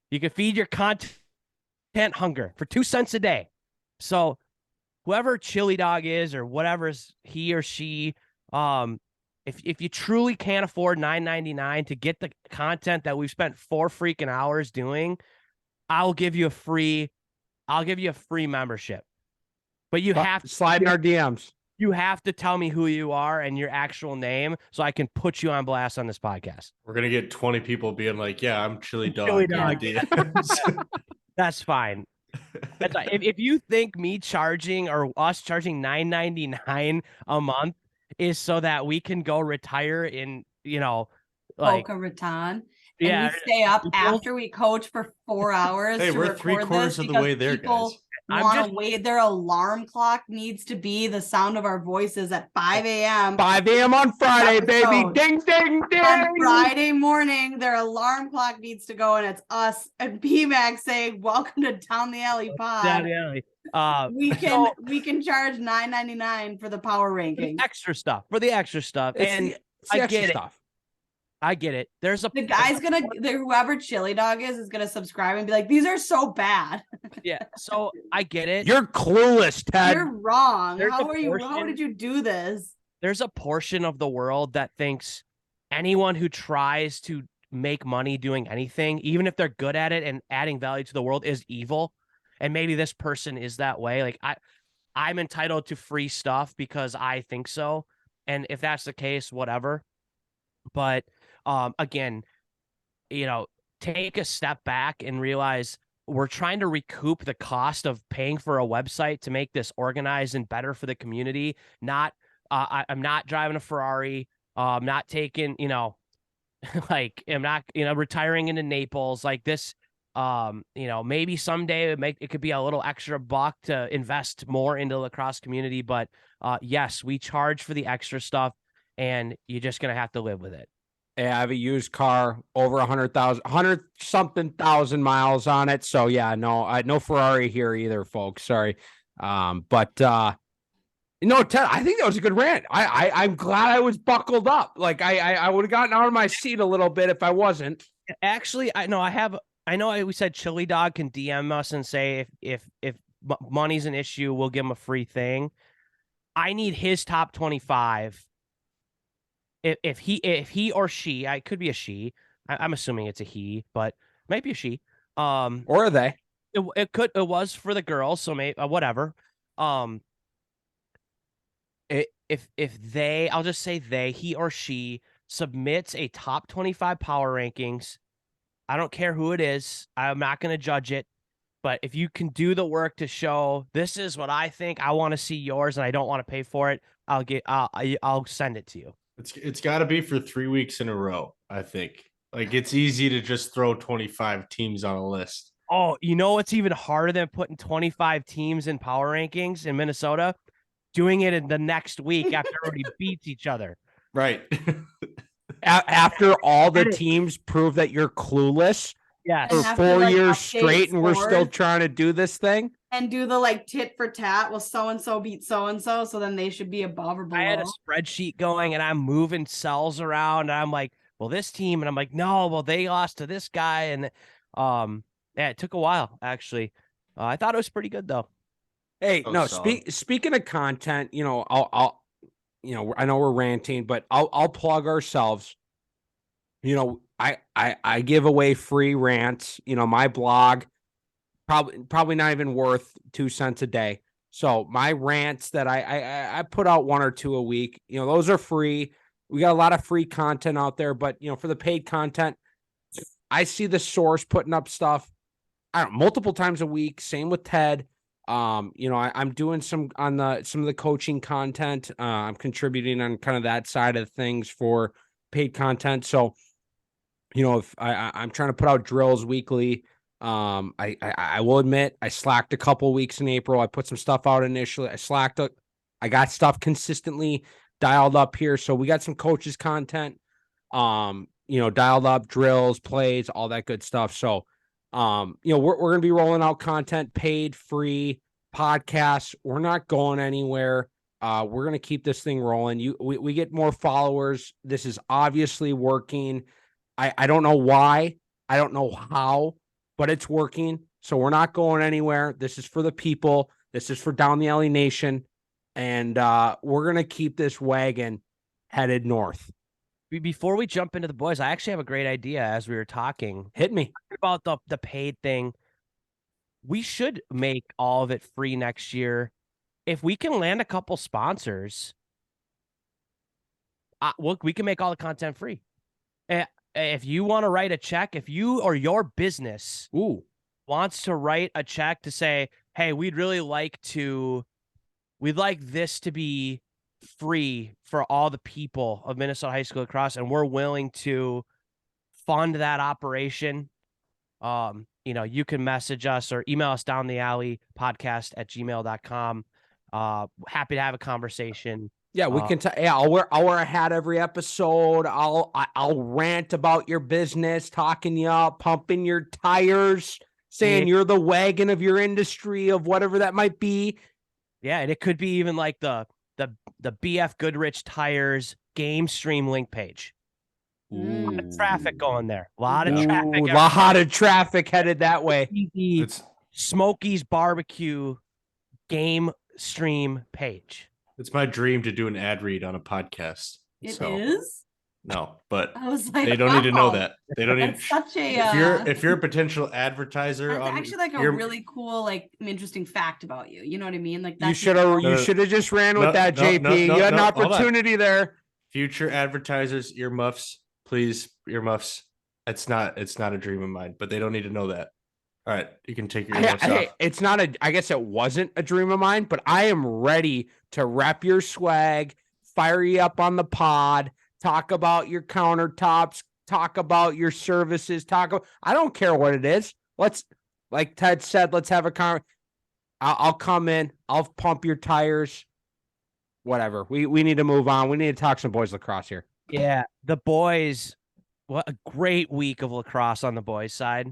You can feed your content hunger for 2 cents a day. So whoever Chili Dog is or whatever's he or she, if you truly can't afford $9.99 to get the content that we've spent 4 freaking hours doing, I'll give you a free membership. But you have to slide in our DMs. You have to tell me who you are and your actual name so I can put you on blast on this podcast. We're gonna get 20 people being like, yeah, I'm Chili Dog. Chili Dog. DMs. That's fine. That's fine. If you think me charging or us charging $9.99 a month is so that we can go retire in, like Boca Raton. Yeah, And we stay up after we coach for 4 hours. Hey, to we're record 3/4 this of the because way there, people guys. Want to wait. Their alarm clock needs to be the sound of our voices at 5 a.m. 5 a.m. on Friday, baby. Episode. Ding, ding, ding. On Friday morning, their alarm clock needs to go, and it's us and PMAC saying, "Welcome to Down the Alley Pod." Down the alley. We can charge $9.99 for the power ranking. For the extra stuff. And I get it. I get it. There's the guy's whoever Chili Dog is gonna subscribe and be like, these are so bad. Yeah, so I get it. You're clueless, Ted. You're wrong. There's How a are you? How portion- did you do this? There's a portion of the world that thinks anyone who tries to make money doing anything, even if they're good at it and adding value to the world, is evil. And maybe this person is that way. Like I'm entitled to free stuff because I think so. And if that's the case, whatever. But again, take a step back and realize we're trying to recoup the cost of paying for a website to make this organized and better for the community. Not, I'm not driving a Ferrari. I'm not taking, like I'm not, retiring into Naples like this. Maybe someday it could be a little extra buck to invest more into the lacrosse community. But yes, we charge for the extra stuff, and you're just gonna have to live with it. Yeah, I have a used car over 100 something thousand miles on it. So yeah, no Ferrari here either, folks. Sorry. But Ted, I think that was a good rant. I'm glad I was buckled up. Like I would have gotten out of my seat a little bit if I wasn't. Actually, I know we said Chili Dog can DM us and say if money's an issue, we'll give him a free thing. I need his top 25. If he or she, I could be a she. I'm assuming it's a he, but might be a she. Or are they? It was for the girls, so maybe whatever. If they, I'll just say he or she submits a top 25 power rankings. I don't care who it is. I'm not going to judge it. But if you can do the work to show this is what I think, I want to see yours, and I don't want to pay for it, I'll send it to you. It's got to be for 3 weeks in a row, I think. Like, it's easy to just throw 25 teams on a list. Oh, it's even harder than putting 25 teams in power rankings in Minnesota? Doing it in the next week after everybody beats each other. Right. After all the teams prove that you're clueless Yes. for have 4 to, like, years update straight, and we're still scores. trying to do this thing. And do the tit for tat. Well, so and so beat so and so, so then they should be above or below. I had a spreadsheet going, and I'm moving cells around, and I'm like, well, this team, and I'm like, no, well, they lost to this guy, and it took a while actually. I thought it was pretty good though. Hey, Oh, no, solid. speaking of content, I'll I know we're ranting, but I'll plug ourselves. I give away free rants, my blog, probably not even worth 2 cents a day. So my rants that I put out 1 or 2 a week, those are free. We got a lot of free content out there, but for the paid content, I see the source putting up stuff, I don't know, multiple times a week. Same with Ted. I'm doing some of the coaching content. I'm contributing on kind of that side of things for paid content. So, if I'm trying to put out drills weekly, I will admit I slacked a couple weeks in April. I put some stuff out initially. I got stuff consistently dialed up here. So we got some coaches content, dialed up, drills, plays, all that good stuff. So, we're going to be rolling out content, paid, free podcasts. We're not going anywhere. We're going to keep this thing rolling. We get more followers. This is obviously working. I don't know why. I don't know how, but it's working. So we're not going anywhere. This is for the people. This is for Down the Alley Nation. And we're going to keep this wagon headed north. Before we jump into the boys, I actually have a great idea as we were talking. Hit me. About the paid thing. We should make all of it free next year. If we can land a couple sponsors, we can make all the content free. If you want to write a check, if you or your business wants to write a check to say, hey, we'd like this to be free for all the people of Minnesota High School Lacrosse, and we're willing to fund that operation, you can message us or email us down the alley podcast@gmail.com. Happy to have a conversation. Yeah, we can. I'll wear a hat every episode. I'll rant about your business, talking you up, pumping your tires, saying you're the wagon of your industry, of whatever that might be. Yeah, and it could be even like the BF Goodrich Tires game stream link page. A lot of traffic going there. A lot of traffic. A lot of traffic headed that way. Easy. Smokey's Barbecue game stream page. It's my dream to do an ad read on a podcast. It So, is. No, but I was like, they don't need to know wow, that. They don't need. That's such a. If you're a potential advertiser, That's on actually like a your- really cool, like interesting fact about you. You know what I mean? Like You that's should have No, just ran with no, that, no, JP. no, no, You had an no, hold on. opportunity there. future advertisers, earmuffs, please, earmuffs. It's not a dream of mine, but they don't need to know that. All right, you can take your earmuffs off. It's not I guess it wasn't a dream of mine, but I am ready to rep your swag, fire you up on the pod, talk about your countertops, talk about your services, I don't care what it is. Let's, like Ted said, let's have a I'll come in, I'll pump your tires. Whatever. We need to move on. We need to talk some boys lacrosse here. Yeah, the boys. What a great week of lacrosse on the boys' side.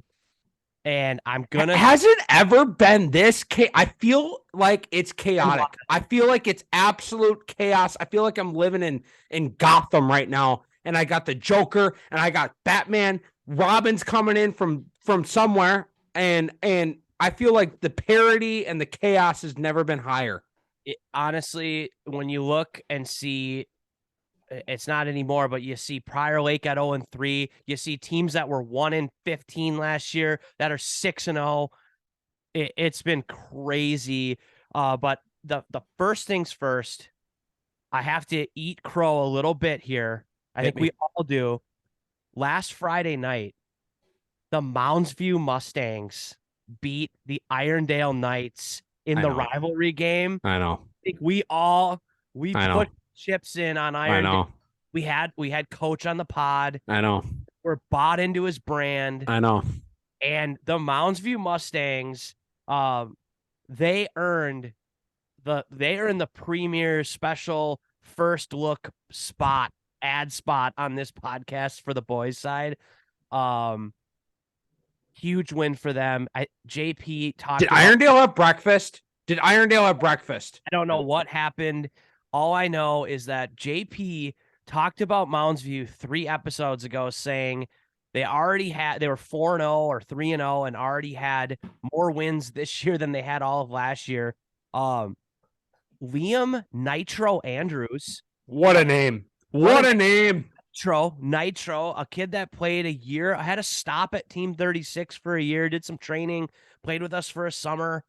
And I'm gonna. Has it ever been this? I feel like it's chaotic. I feel like it's absolute chaos. I feel like I'm living in Gotham right now, and I got the Joker, and I got Batman. Robin's coming in from somewhere, and I feel like the parody and the chaos has never been higher. Honestly, when you look and see, it's not anymore, but you see Prior Lake at 0-3. You see teams that were 1-15 last year that are 6-0. It's been crazy. But the first things first, I have to eat crow a little bit here. I think we all do. Last Friday night, the Moundsview Mustangs beat the Irondale Knights in the rivalry game. I know. I think we put chips in on Irondale. We had Coach on the pod. I know. We're bought into his brand. I know. And the Moundsview Mustangs, they earned the premier special first look ad spot on this podcast for the boys side. Huge win for them. JP talked. Did Irondale have breakfast? I don't know what happened. All I know is that JP talked about Moundsview 3 episodes ago, saying they were 4-0 or 3-0 and already had more wins this year than they had all of last year. Liam Nitro Andrews. What a name. What a name. Nitro, a kid that played a year. I had a stop at Team 36 for a year, did some training, played with us for a summer.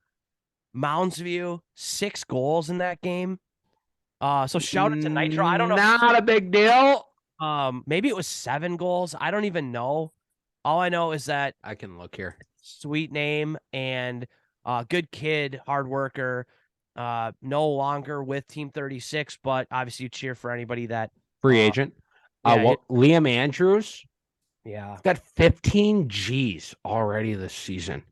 Moundsview, 6 goals in that game. So shout out to Nitro. I don't know. Not a big deal. Maybe it was 7 goals. I don't even know. All I know is that I can look here. Sweet name and good kid, hard worker. No longer with Team 36, but obviously you cheer for anybody that free agent. Liam Andrews. Yeah. Got 15 G's already this season.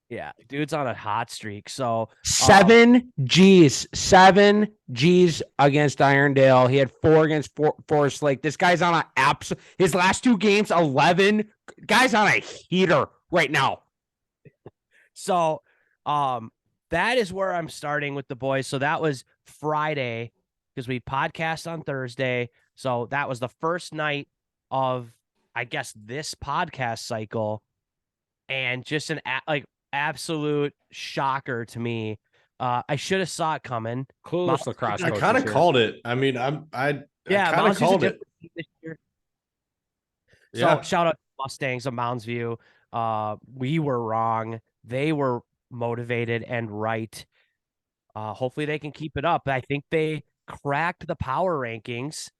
Yeah, dude's on a hot streak. So 7 G's against Irondale. He had 4 against Forest Lake. This guy's on his last 2 games, 11. Guy's on a heater right now. So that is where I'm starting with the boys. So that was Friday because we podcast on Thursday. So that was the first night of, I guess, this podcast cycle, and just an absolute shocker to me. I should have saw it coming. Clueless lacrosse. I kind of called it. I mean, I kind of called it. This year. Yeah. So shout out to Mustangs of Moundsview. We were wrong. They were motivated and right. Hopefully they can keep it up. I think they cracked the power rankings.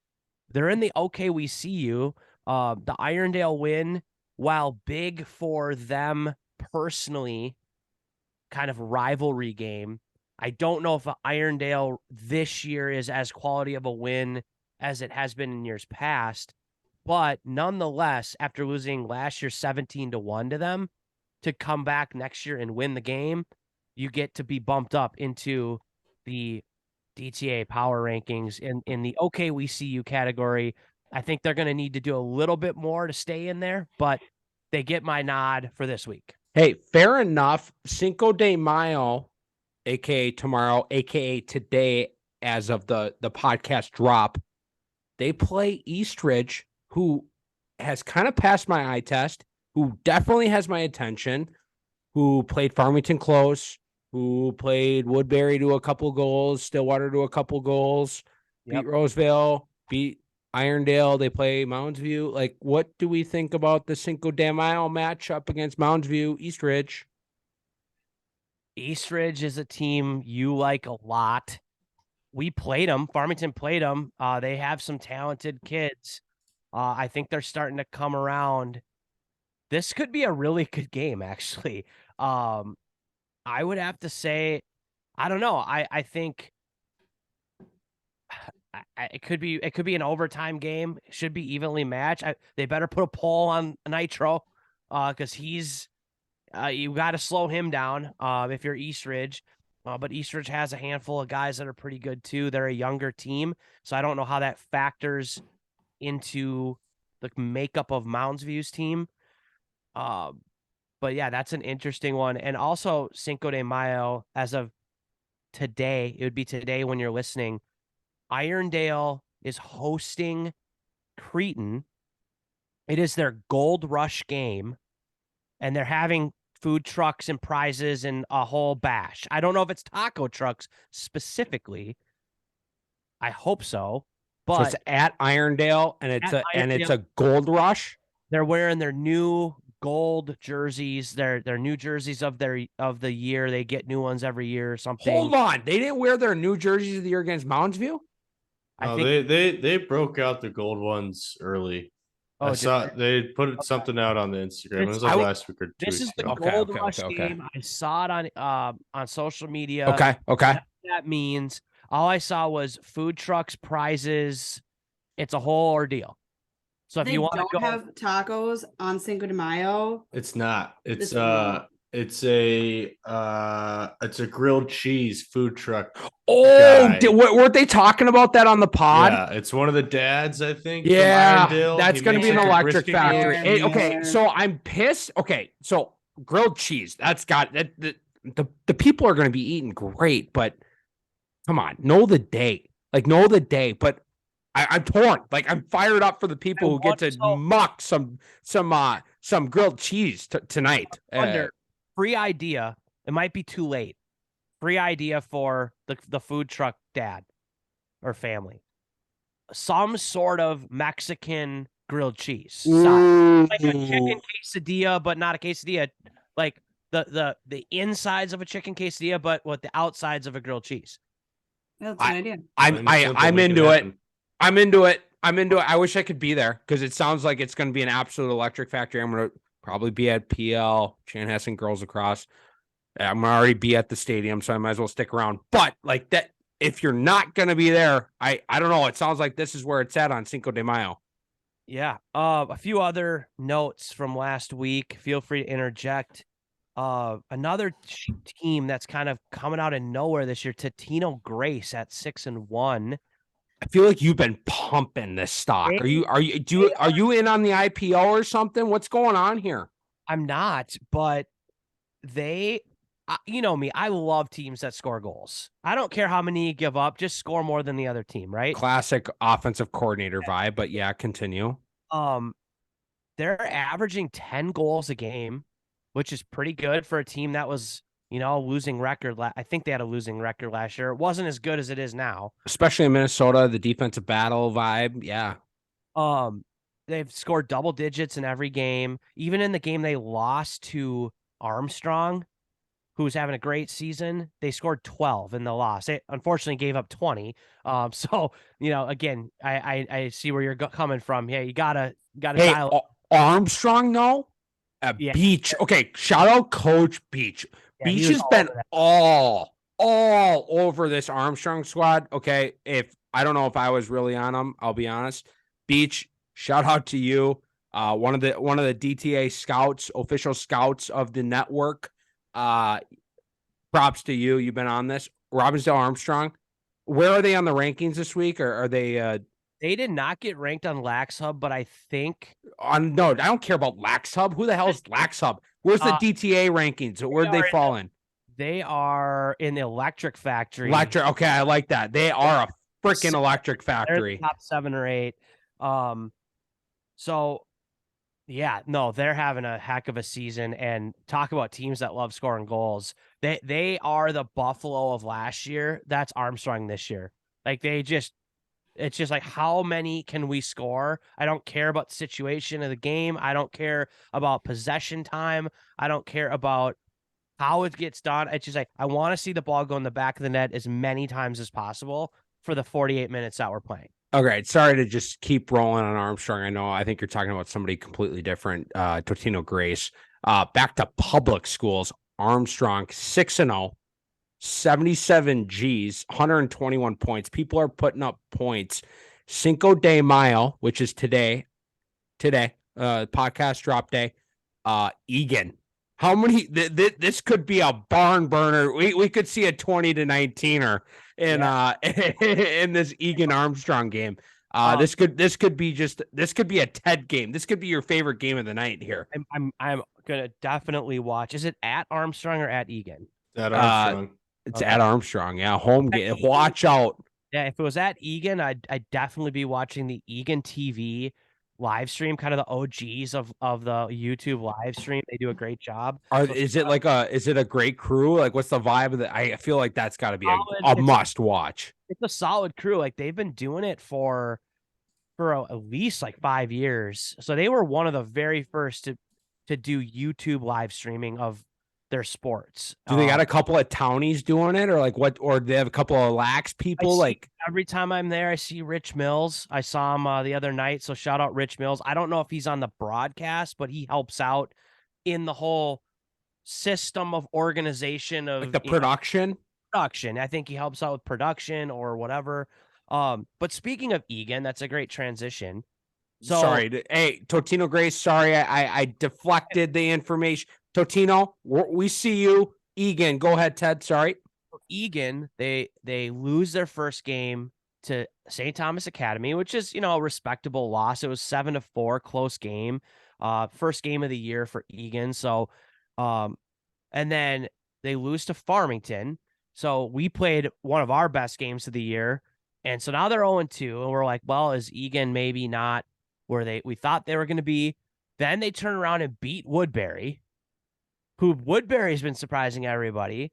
They're in the OKWCU. The Irondale win, while big for them personally, kind of rivalry game. I don't know if Irondale this year is as quality of a win as it has been in years past, but nonetheless, after losing last year 17-1 to them, to come back next year and win the game, you get to be bumped up into the DTA power rankings in the OKWCU category. I think they're going to need to do a little bit more to stay in there, but they get my nod for this week. Hey, fair enough. Cinco de Mayo, aka tomorrow, aka today, as of the podcast drop, they play Eastridge, who has kind of passed my eye test, who definitely has my attention. who played Farmington close, who played Woodbury to a couple goals, Stillwater to a couple goals, Yep. beat Roseville, beat Irondale. They play Mounds View. Like, what do we think about the Cinco de Mayo matchup against Mounds View, East Ridge? East Ridge is a team you like a lot. We played them. Farmington played them. They have some talented kids. I think they're starting to come around. This could be a really good game, actually. I would have to say, I don't know. I think it could be an overtime game. It should be evenly matched. They better put a poll on Nitro, because he's you got to slow him down if you're East Ridge. But East Ridge has a handful of guys that are pretty good too. They're a younger team, so I don't know how that factors into the makeup of Mounds View's team. But yeah, that's an interesting one. And also Cinco de Mayo, as of today, it would be today when you're listening, Irondale is hosting Cretin. It is their Gold Rush game, and they're having food trucks and prizes and a whole bash. I don't know if it's taco trucks specifically. I hope so. But So it's at Irondale, and it's At a Gold Rush. they're wearing their new gold jerseys. Their new jerseys of the year. They get new ones every year or something. Hold on, they didn't wear their new jerseys of the year against Mounds View. I Oh, think they broke out the gold ones early. I did saw they? they put something out on the Instagram. It was I like would- last week or 2 This weeks is the ago. Okay, Gold okay, Rush okay, okay. game. I saw it on social media. Okay. What that means. All I saw was food trucks, prizes. It's a whole ordeal. So if They you want to don't go, have tacos on Cinco de Mayo. It's not. This one. It's a grilled cheese food truck. Oh, Guy. weren't they talking about that on the pod? Yeah, it's one of the dads, I think. from Yeah, Irondale. that's He going to makes be an like a electric brisket factory. grilled Yeah, cheese. Okay, yeah. so I'm pissed. Okay, so grilled cheese, that's got that. The people are going to be eating great, but come on, know the day. Like, know the day. But I'm torn. Like, I'm fired up for the people who get to muck some grilled cheese tonight. under free idea. It might be too late. Free idea for the food truck dad or family. Some sort of Mexican grilled cheese. Style. Like a chicken quesadilla, but not a quesadilla. Like the insides of a chicken quesadilla, but with the outsides of a grilled cheese. That's a good idea. I'm into it. I'm into it. I wish I could be there because it sounds like it's going to be an absolute electric factory. I'm going to probably be at PL, Chanhassen Girls Lacrosse. I'm going to already be at the stadium, so I might as well stick around. But like that, if you're not going to be there, I don't know. It sounds like this is where it's at on Cinco de Mayo. Yeah. A few other notes from last week. Feel free to interject. Another team that's kind of coming out of nowhere this year, Totino Grace at 6-1. I feel like you've been pumping this stock. Are you in on the IPO or something? What's going on here? I'm not, but you know me, I love teams that score goals. I don't care how many you give up, just score more than the other team, right? Classic offensive coordinator vibe, but yeah, continue. They're averaging 10 goals a game, which is pretty good for a team that was, losing record. I think they had a losing record last year. It wasn't as good as it is now. Especially in Minnesota, the defensive battle vibe. Yeah. They've scored double digits in every game. Even in the game they lost to Armstrong, who's having a great season, they scored 12 in the loss. They unfortunately gave up 20. So, again, I see where you're coming from. Yeah, you gotta dial. Armstrong, no? Yeah. Beach. Okay, shout out Coach Beach. Yeah, Beach he was has all been over that. all over this Armstrong squad. Okay, if I don't know if I was really on him, I'll be honest. Beach, shout out to you. One of the DTA scouts, official scouts of the network. Props to you. You've been on this. Robbinsdale Armstrong. Where are they on the rankings this week? Or are they They did not get ranked on Lax Hub, but I think no, I don't care about Lax Hub. Who the hell is Lax Hub? Where's the DTA rankings? Where'd they fall in? they are in the Electric Factory. Electric. Okay, I like that. They are a freaking electric They're factory. the top 7 or 8. So Yeah, no, they're having a heck of a season, and talk about teams that love scoring goals. They are the Buffalo of last year. That's Armstrong this year. Like it's just like, how many can we score? I don't care about the situation of the game. I don't care about possession time. I don't care about how it gets done. It's just like, I want to see the ball go in the back of the net as many times as possible for the 48 minutes that we're playing. Okay, sorry to just keep rolling on Armstrong. I think you're talking about somebody completely different. Totino Grace. Back to public schools. Armstrong 6-0, 77 Gs, 121 points. People are putting up points. Cinco de Mayo, which is today, podcast drop day. Egan. How many? This could be a barn burner. We could see a 20-19er in this Egan Armstrong game. This could be a Ted game. This could be your favorite game of the night here. I'm gonna definitely watch. Is it at Armstrong or at Egan? At Armstrong. It's at Armstrong. Yeah, home game. Watch out. Yeah, if it was at Egan, I'd definitely be watching the Egan TV live stream, kind of the OGs of the YouTube live stream. They do a great job. Is it a great crew? Like, what's the vibe of the? I feel like that's got to be a It's must watch. It's a solid crew. Like, they've been doing it for at least like 5 years. So they were one of the very first to do YouTube live streaming of their sports. Do they got a couple of townies doing it, or like what? Or they have a couple of lax people? Like, every time I'm there, I see Rich Mills. I saw him the other night. So shout out Rich Mills. I don't know if he's on the broadcast, but he helps out in the whole system of organization of like the production. Production. I think he helps out with production or whatever. But speaking of Egan, that's a great transition. So, sorry, hey Totino Grace. Sorry, I deflected the information. Totino, we see you. Egan, go ahead, Ted. Sorry. Egan, they lose their first game to St. Thomas Academy, which is, a respectable loss. It was 7-4, close game. First game of the year for Egan. So, and then they lose to Farmington. So we played one of our best games of the year. And so now they're 0-2, and we're like, well, is Egan maybe not where we thought they were going to be? Then they turn around and beat Woodbury, who Woodbury's been surprising everybody.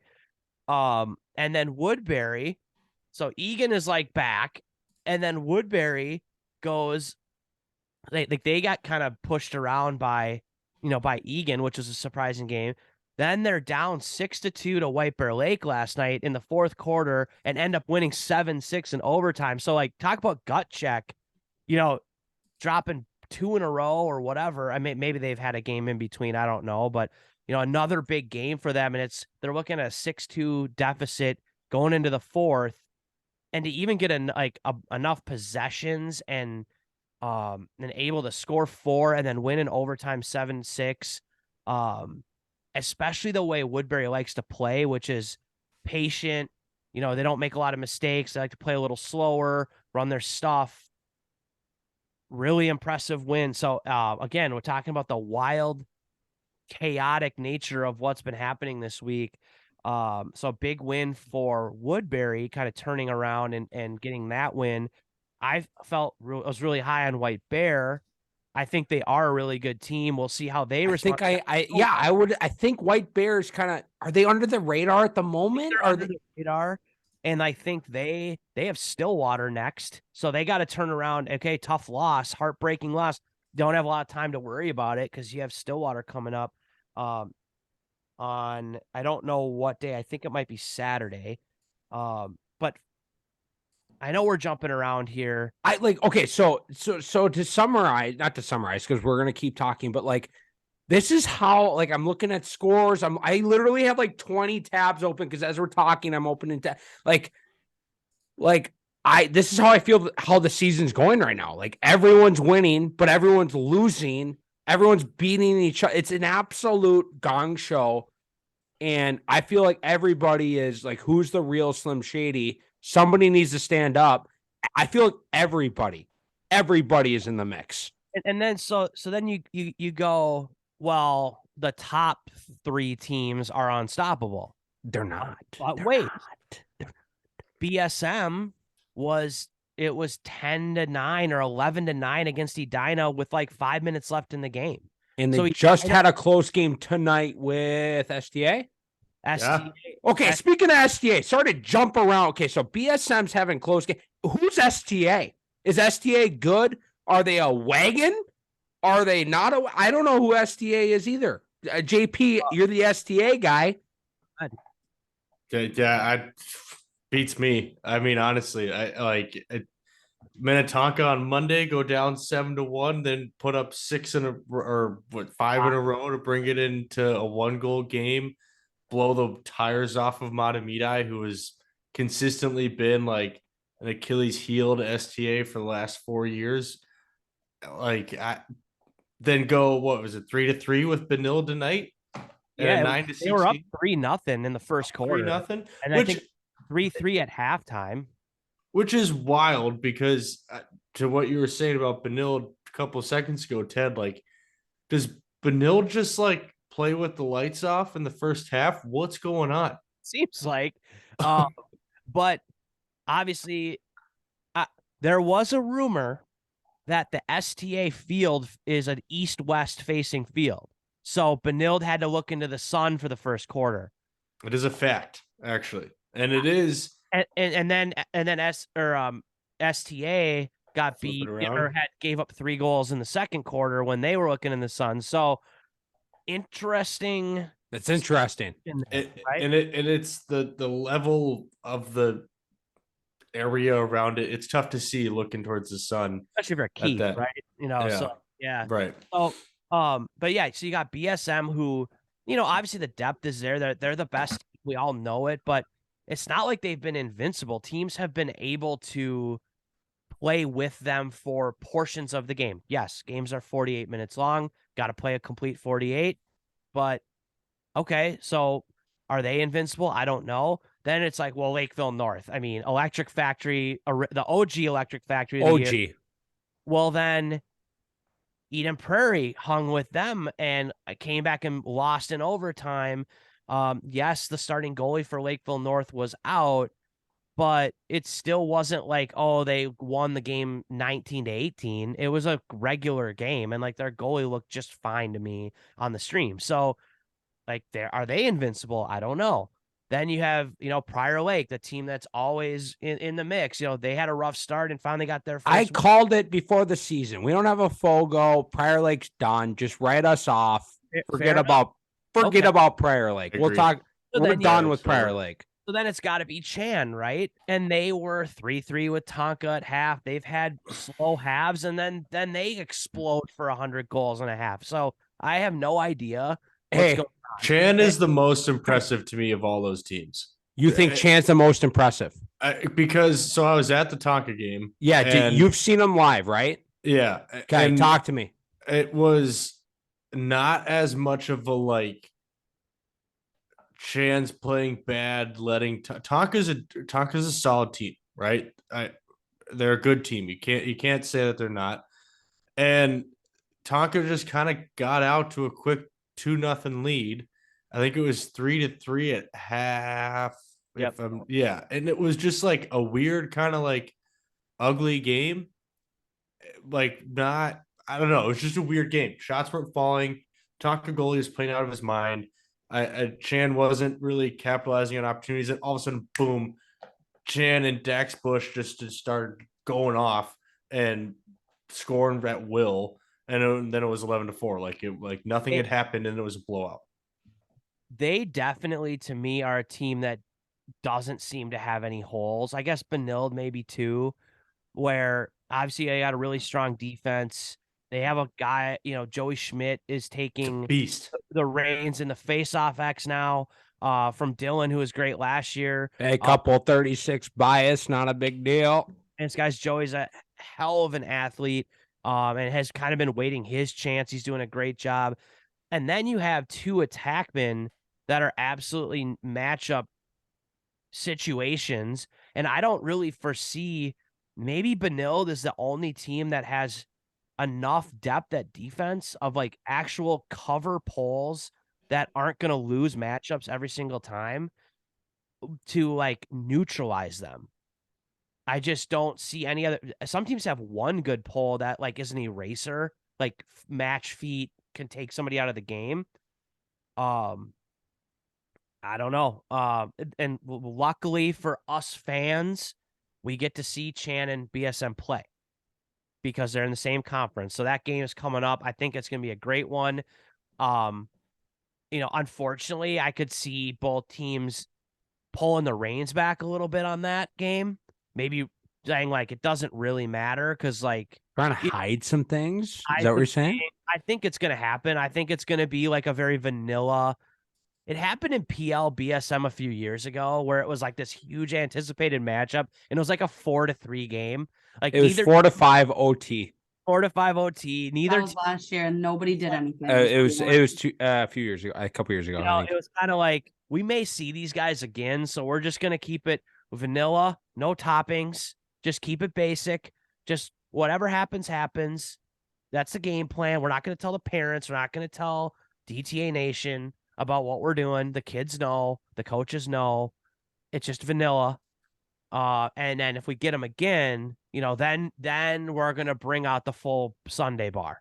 And then Woodbury, so Egan is like back, and then Woodbury goes, they got kind of pushed around by Egan, which was a surprising game. Then they're down 6-2 to White Bear Lake last night in the fourth quarter and end up winning 7-6 in overtime. So, like, talk about gut check, dropping 2 in a row or whatever. I mean, maybe they've had a game in between. I don't know, but another big game for them, and they're looking at a 6-2 deficit going into the fourth, and to even get enough possessions and able to score 4 and then win in overtime 7-6. Especially the way Woodbury likes to play, which is patient. They don't make a lot of mistakes. They like to play a little slower, run their stuff. Really impressive win. So again, we're talking about the wild, chaotic nature of what's been happening this week. So big win for Woodbury, kind of turning around and getting that win. I was really high on White Bear. I think they are a really good team. We'll see how they respond. I think White Bears are they under the radar at the moment? Are they under the radar? And I think they have Stillwater next. So they got to turn around. Okay, tough loss, heartbreaking loss. Don't have a lot of time to worry about it because you have Stillwater coming up on, I don't know what day. I think it might be Saturday. But I know we're jumping around here. So to summarize, not to summarize, because we're gonna keep talking, but like, this is how, like, I'm looking at scores. I literally have like 20 tabs open because as we're talking, I'm opening this is how I feel how the season's going right now. Like, everyone's winning, but everyone's losing. Everyone's beating each other. It's an absolute gong show. And I feel like everybody is like, who's the real Slim Shady? Somebody needs to stand up. I feel like everybody is in the mix. And then so then you go, well, the top 3 teams are unstoppable. They're not. But wait, BSM was it was 10-9 or 11-9 against Edina with like 5 minutes left in the game. And they So just had a close game tonight with STA. STA. Okay, speaking of STA, sorry to jump around. Okay, so BSM's having close game. Who's STA? Is STA good? Are they a wagon? Are they not a? I don't know who STA is either. JP, you're the STA guy. Yeah, beats me. I mean, honestly, Minnetonka on Monday go down 7-1, then put up 5 in a row to bring it into a 1-goal game, blow the tires off of Matamidi, who has consistently been like an Achilles heel to STA for the last 4 years. Then go, what was it, 3-3 with Benil tonight? Yeah, 9-6. they were up 3-0 in the first quarter. 3-0, and I think 3-3 at halftime. Which is wild because to what you were saying about Benil a couple of seconds ago, Ted, like, does Benil just like play with the lights off in the first half? What's going on? Seems like, but obviously, there was a rumor that the STA field is an east-west facing field. So Benilde had to look into the sun for the first quarter. It is a fact, actually. And it is. And then STA got beat or gave up 3 goals in the second quarter when they were looking in the sun. So interesting. That's interesting. Right? And it's the level of the area around it. It's tough to see looking towards the sun, especially for Keith, right? So yeah, right. So but yeah, so you got BSM who, obviously the depth is there. They're the best. We all know it, but it's not like they've been invincible. Teams have been able to play with them for portions of the game. Yes, games are 48 minutes long. Got to play a complete 48. But okay, so are they invincible? I don't know. Then it's like, well, Lakeville North. I mean, Electric Factory, the OG Electric Factory. OG. Well, then Eden Prairie hung with them and came back and lost in overtime. Yes, the starting goalie for Lakeville North was out, but it still wasn't like, oh, they won the game 19-18. It was a regular game, and like their goalie looked just fine to me on the stream. So, like, are they invincible? I don't know. Then you have, Prior Lake, the team that's always in the mix. They had a rough start and finally got their first I called it before the season. We don't have a Fogo. Prior Lake's done. Just write us off. Forget about Prior Lake. Agreed. We'll talk. So we're then done with Prior Lake. So then it's got to be Chan, right? And they were 3-3 with Tonka at half. They've had slow halves, and then they explode for 100 goals in a half. So I have no idea. Hey, Chan is the most impressive to me of all those teams. You think Chan's the most impressive? Because I was at the Tonka game. Yeah, you've seen him live, right? Yeah. Okay, talk to me. It was not as much of a like Chan's playing bad, letting Tonka's a solid team, right? They're a good team. You can't say that they're not. And Tonka just kind of got out to a quick 2-0 lead. I think it was 3-3 at half. Yep. And it was just like a weird kind of like ugly game. Like I don't know. It was just a weird game. Shots weren't falling. Tonka goalie was playing out of his mind. Chan wasn't really capitalizing on opportunities. And all of a sudden, boom, Chan and Dax Bush just started going off and scoring at will. And then it was 11-4. Like nothing had happened, and it was a blowout. They definitely, to me, are a team that doesn't seem to have any holes. I guess Benilde maybe too, where obviously they got a really strong defense. They have a guy, Joey Schmidt is taking Beast the reins in the face-off X now from Dylan, who was great last year. A couple 36 bias, not a big deal. And this guy's Joey's a hell of an athlete and has kind of been waiting his chance. He's doing a great job. And then you have 2 attackmen that are absolutely matchup situations. And I don't really foresee, maybe Benilde is the only team that has enough depth at defense of like actual cover pulls that aren't going to lose matchups every single time to like neutralize them. I just don't see any other. Some teams have one good pull that like is an eraser, like match feet can take somebody out of the game. I don't know. And luckily for us fans, we get to see Chan and BSM play because they're in the same conference. So that game is coming up. I think it's going to be a great one. Unfortunately, I could see both teams pulling the reins back a little bit on that game. Maybe saying like it doesn't really matter because like Trying to hide some things. Is that what you're saying? I think it's going to happen. I think it's going to be like a very vanilla. It happened in PL BSM a few years ago where it was like this huge anticipated matchup and it was like a 4-3 game. Like It was 4-5 OT. 4-5 OT. Neither That was last year and nobody did anything. It was a few years ago, a couple years ago. I think. It was kind of like we may see these guys again, so we're just gonna keep it vanilla, no toppings, just keep it basic. Just whatever happens, happens. That's the game plan. We're not gonna tell the parents. We're not gonna tell DTA Nation about what we're doing. The kids know, the coaches know. It's just vanilla. And then if we get them again, then we're gonna bring out the full Sunday bar,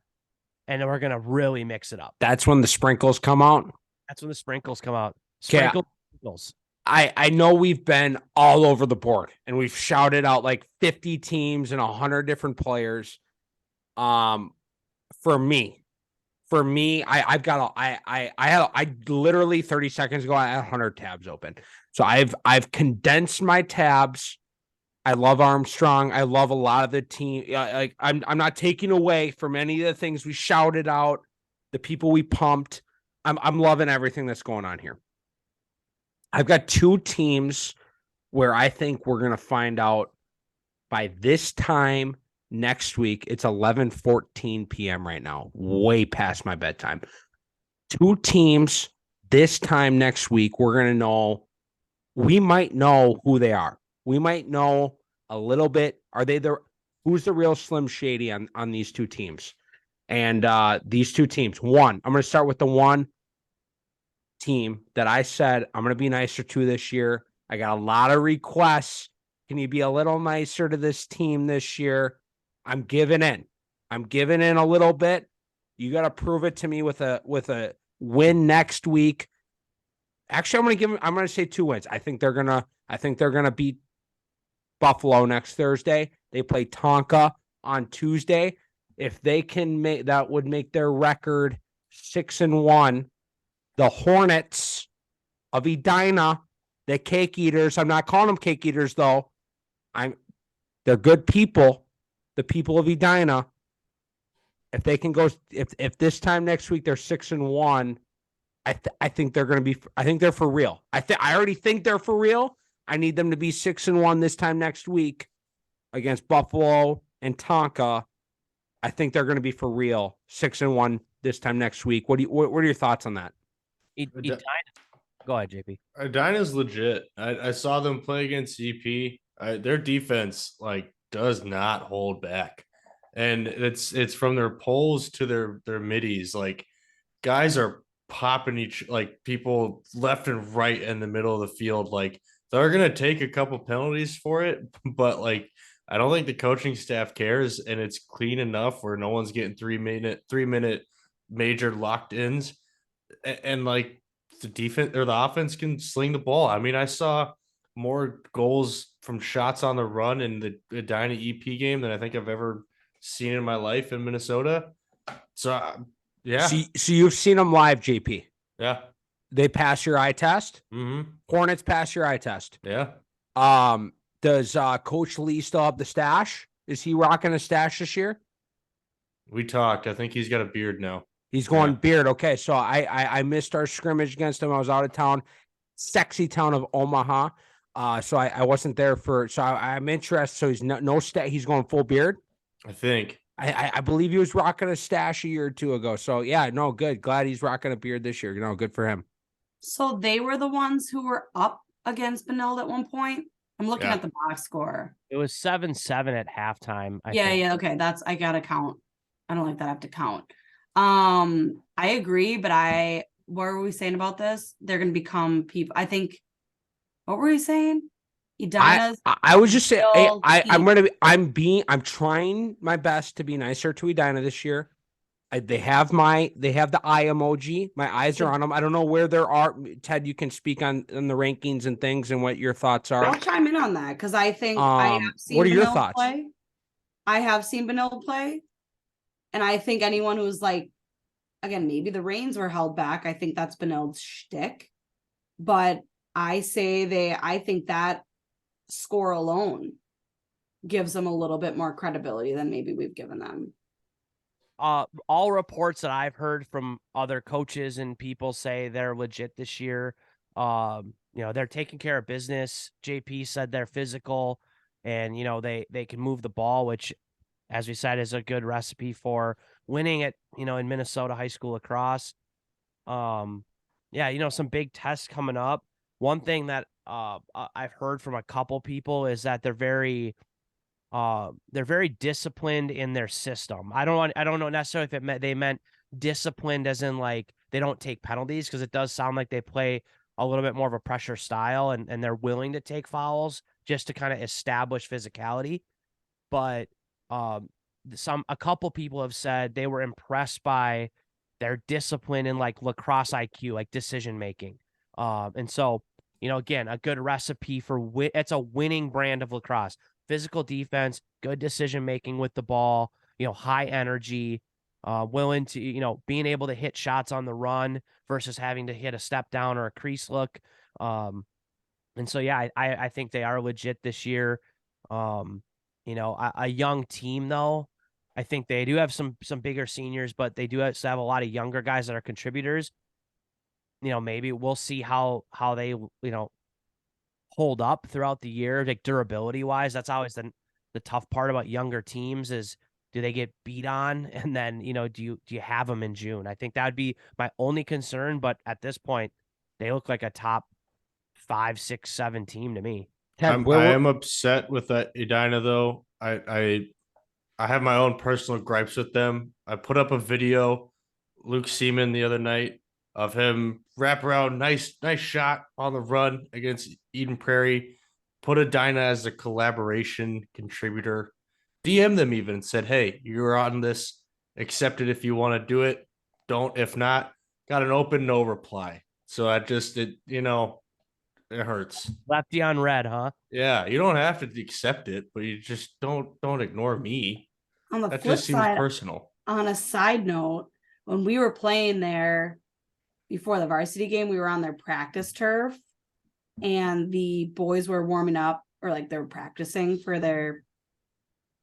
and then we're gonna really mix it up. That's when the sprinkles come out. That's when the sprinkles come out. Okay. Sprinkles. I know we've been all over the board and we've shouted out like 50 teams and 100 different players. For me, I literally 30 seconds ago, I had 100 tabs open. So I've condensed my tabs. I love Armstrong. I love a lot of the team. Like I'm not taking away from any of the things we shouted out, the people we pumped. I'm loving everything that's going on here. I've got two teams where I think we're going to find out by this time next week. It's 11:14 p.m. right now, way past my bedtime. Two teams this time next week, we're going to know. We might know who they are. We might know a little bit. Are they who's the real Slim Shady on these two teams? And these two teams, I'm going to start with the one team that I said I'm going to be nicer to this year. I got a lot of requests. Can you be a little nicer to this team this year? I'm giving in a little bit. You got to prove it to me with a win next week. Actually, I'm going to say 2 wins. I think they're going to beat Buffalo next Thursday. They play Tonka on Tuesday. If they can that would make their record 6-1. The Hornets of Edina, the cake eaters. I'm not calling them cake eaters though. They're good people. The people of Edina. If they can go, if this time next week they're 6-1, I think they're going to be. I think they're for real. I already think they're for real. I need them to be 6-1 this time next week against Buffalo and Tonka. I think they're going to be for real 6-1 this time next week. What are your thoughts on that? Go ahead, JP. Edina's legit. I saw them play against CP. Their defense does not hold back, and it's from their poles to their middies. Like guys are popping people left and right in the middle of the field. Like they're gonna take a couple penalties for it, but I don't think the coaching staff cares, and it's clean enough where no one's getting 3 minute major locked ins. And the defense or the offense can sling the ball. I mean, I saw more goals from shots on the run in the Edina EP game than I think I've ever seen in my life in Minnesota. So, yeah. So you've seen them live, JP. Yeah. They pass your eye test. Mm-hmm. Hornets pass your eye test. Yeah. Does Coach Lee still have the stash? Is he rocking a stash this year? We talked. I think he's got a beard now. He's going beard. Okay, so I missed our scrimmage against him. I was out of town, sexy town of Omaha. So I wasn't there so I'm interested. So he's no stat. He's going full beard. I think. I believe he was rocking a stash a year or two ago. So yeah, no, good. Glad he's rocking a beard this year. Good for him. So they were the ones who were up against Benilde at one point. I'm looking at the box score. It was 7-7 at halftime. I think. Yeah. Okay. I gotta count. I don't like that. I have to count. I agree, but what were we saying about this? They're going to become people. I think, what were we saying? Edina's I was just saying, real I'm trying my best to be nicer to Edina this year. They have the eye emoji. My eyes are on them. I don't know where there are. Ted, you can speak on the rankings and things and what your thoughts are. I'll chime in on that because I think I have seen what are your Benilde thoughts? play. I have seen Benilde play, and I think anyone who's like, again, maybe the reins were held back. I think that's Benilde's shtick, but I think that score alone gives them a little bit more credibility than maybe we've given them. All reports that I've heard from other coaches and people say they're legit this year. They're taking care of business. JP said they're physical and, they can move the ball, which, as we said, is a good recipe for winning at, in Minnesota high school lacrosse. Some big tests coming up. One thing that I've heard from a couple people is that they're very disciplined in their system. I don't know necessarily if they meant disciplined as in like they don't take penalties, because it does sound like they play a little bit more of a pressure style and they're willing to take fouls just to kind of establish physicality. But a couple people have said they were impressed by their discipline in like lacrosse IQ, like decision making. And so, again, a good recipe for it's a winning brand of lacrosse. Physical defense, good decision making with the ball, high energy, willing to, being able to hit shots on the run versus having to hit a step down or a crease look. And so, yeah, I think they are legit this year. A young team, though. I think they do have some bigger seniors, but they do have a lot of younger guys that are contributors. Maybe we'll see how they, hold up throughout the year, like durability wise. That's always the tough part about younger teams is, do they get beat on? And then, do you have them in June? I think that would be my only concern. But at this point, they look like a top 5, 6, 7 team to me. Ted, I am upset with that Edina though. I have my own personal gripes with them. I put up a video, Luke Seaman, the other night of him wrap around, nice shot on the run against Eden Prairie. Put Edina as a collaboration contributor. DM them even and said, "Hey, you're on this. Accept it if you want to do it. Don't if not." Got an open no reply. So it hurts. Lefty on red, huh? Yeah, you don't have to accept it, but you just don't ignore me. On the That flip just seems side, personal. on a side note, when we were playing there before the varsity game, we were on their practice turf and the boys were warming up, or like they were practicing for their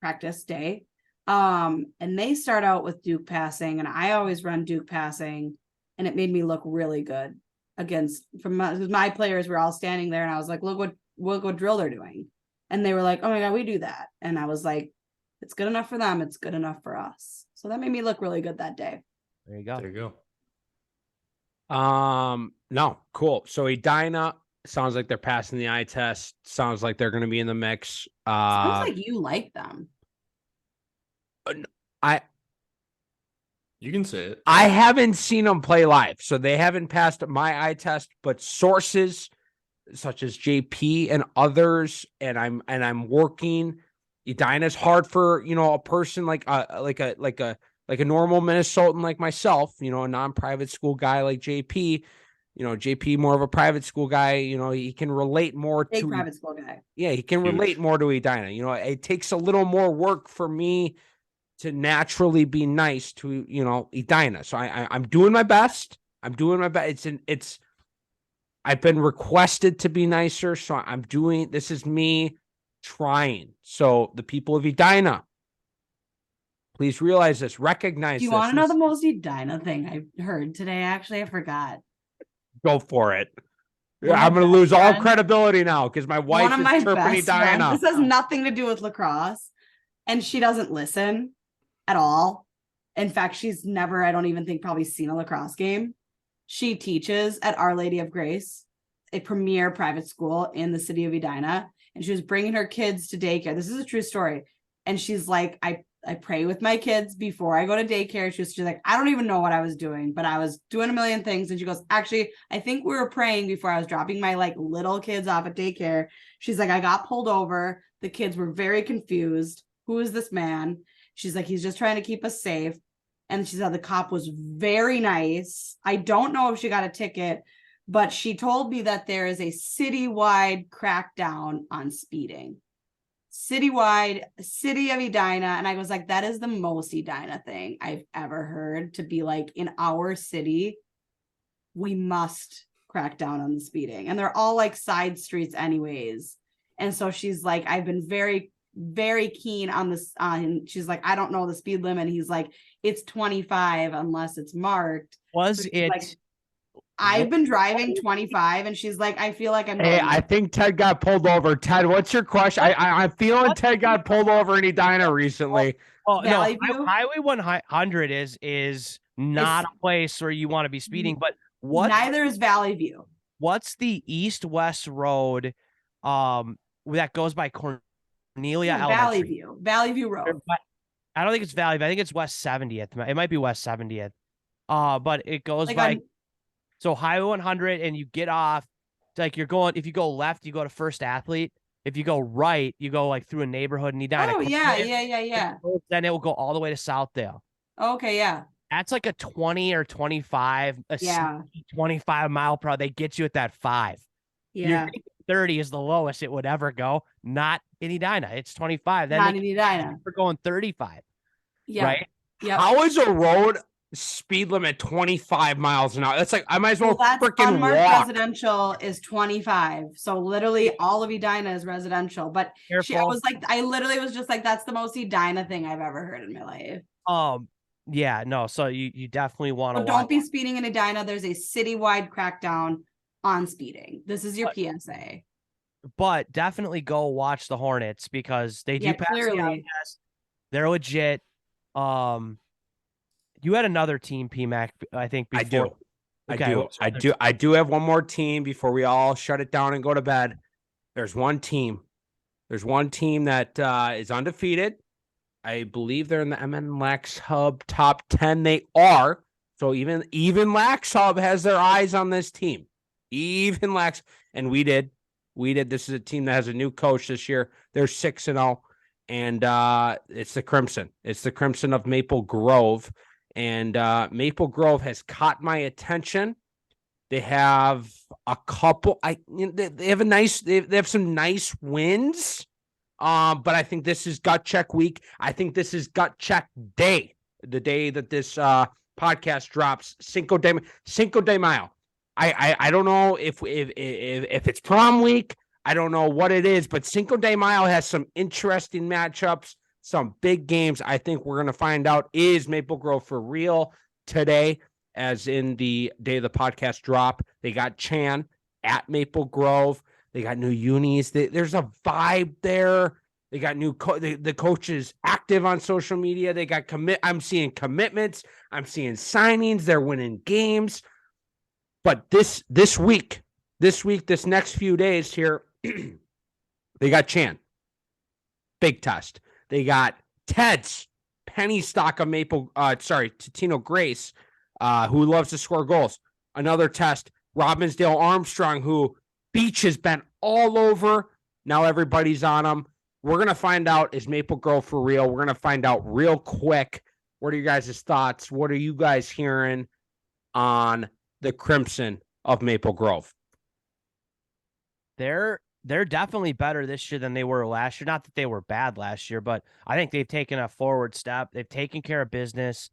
practice day. And they start out with Duke passing, and I always run Duke passing, and it made me look really good against my players were all standing there, and I was like, look what drill they're doing. And they were like, oh my God, we do that. And I was like, it's good enough for them. It's good enough for us. So that made me look really good that day. There you go. There you go. No, cool. So Edina sounds like they're passing the eye test. Sounds like they're going to be in the mix. Sounds like you like them. You can say it. I haven't seen them play live, so they haven't passed my eye test, but sources such as JP and others, and I'm working. Edina's hard for, a person like a normal Minnesotan like myself, a non-private school guy like JP. JP more of a private school guy. He can relate more Big to private school guy. Yeah, he can relate more to Edina. It takes a little more work for me to naturally be nice to, Edina. So I'm doing my best. I'm doing my best. I've been requested to be nicer. So this is me trying. So the people of Edina, please realize this, recognize Do you this. want to know the most Edina thing I heard today? Actually, I forgot. Go for it. One of I'm going to my lose all friends- credibility now because my wife One of is my chirping best friends. Edina. This has nothing to do with lacrosse, and she doesn't listen at all. In fact, she's never, I don't even think, probably seen a lacrosse game. She teaches at Our Lady of Grace, a premier private school in the city of Edina, and she was bringing her kids to daycare. This is a true story. And she's like, I pray with my kids before I go to daycare. She's like, I don't even know what I was doing, but I was doing a million things. And she goes, actually, I think we were praying before I was dropping my like little kids off at daycare. She's like, I got pulled over. The kids were very confused. Who is this man? She's like, he's just trying to keep us safe. And she said the cop was very nice. I don't know if she got a ticket, but she told me that there is a citywide crackdown on speeding. Citywide, city of Edina. And I was like, that is the most Edina thing I've ever heard, to be like, in our city, we must crack down on the speeding. And they're all like side streets anyways. And so she's like, I've been very, very keen on this. She's like, I don't know the speed limit. He's like, it's 25 unless it's marked. Was it? Like, I've been driving 25, and she's like, I feel like I'm. Hey, I think Ted got pulled over. Ted, what's your question? I'm feeling Ted got pulled over in Edina recently. Well, no, Valley View? Highway 100 is not a place where you want to be speeding. But Neither is Valley View. what's the east-west road that goes by Cornelia Elementary? Valley View Road. I don't think it's Valley View. I think it's West 70th. It might be West 70th. But it goes Like by. So Highway 100, and you get off. It's like you're going. If you go left, you go to First Athlete. If you go right, you go like through a neighborhood in Edina. Oh yeah. Then it will go all the way to Southdale. Okay, yeah. That's like a 20 or 25, Yeah. 25 mile per hour. They get you at that 5. Yeah. You're thinking 30 is the lowest it would ever go. Not in Edina. It's 25. Then Not in Edina. we're going 35. Yeah. Right? Yeah. How is a road speed limit 25 miles an hour? That's like, I might as well That's freaking unmarked walk. residential is 25. So literally all of Edina is residential. But I Careful. was like, I literally was just like, that's the most Edina thing I've ever heard in my life. Yeah, no. So you definitely want to So don't be speeding in Edina. There's a citywide crackdown on speeding. This is your PSA. but definitely go watch the Hornets because they do pass the eye clearly. test. They're legit. You had another team, PMAC, I think. Before. I do have one more team before we all shut it down and go to bed. There's one team. There's one team that is undefeated. I believe they're in the MN Lax Hub top 10. They are. So even Lax Hub has their eyes on this team. Even Lax, and we did. This is a team that has a new coach this year. They're 6-0, and it's the Crimson. It's the Crimson of Maple Grove, and Maple Grove has caught my attention. They have a couple. They have they have some nice wins. But I think this is gut check week. I think this is gut check day, the day that this podcast drops. Cinco de Mayo. I don't know if it's prom week. I don't know what it is, but Cinco de Mayo has some interesting matchups, some big games. I think we're going to find out, is Maple Grove for real today, as in the day of the podcast drop. They got Chan at Maple Grove. They got new unis. There's a vibe there. They got new the coaches active on social media. They got I'm seeing commitments. I'm seeing signings. They're winning games. But this next few days here, they got Chan. Big test. They got Ted's penny stock of Tino Grace, who loves to score goals. Another test. Robbinsdale Armstrong, who Beach has been all over. Now everybody's on him. We're going to find out, is Maple Grove for real? We're going to find out real quick. What are you guys' thoughts? What are you guys hearing on the Crimson of Maple Grove? They're definitely better this year than they were last year. Not that they were bad last year, but I think they've taken a forward step. They've taken care of business.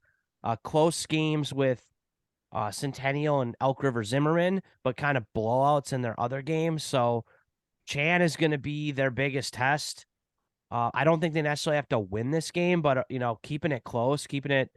Close games with Centennial and Elk River Zimmerman, but kind of blowouts in their other games. So Chan is going to be their biggest test. I don't think they necessarily have to win this game, but keeping it close, keeping it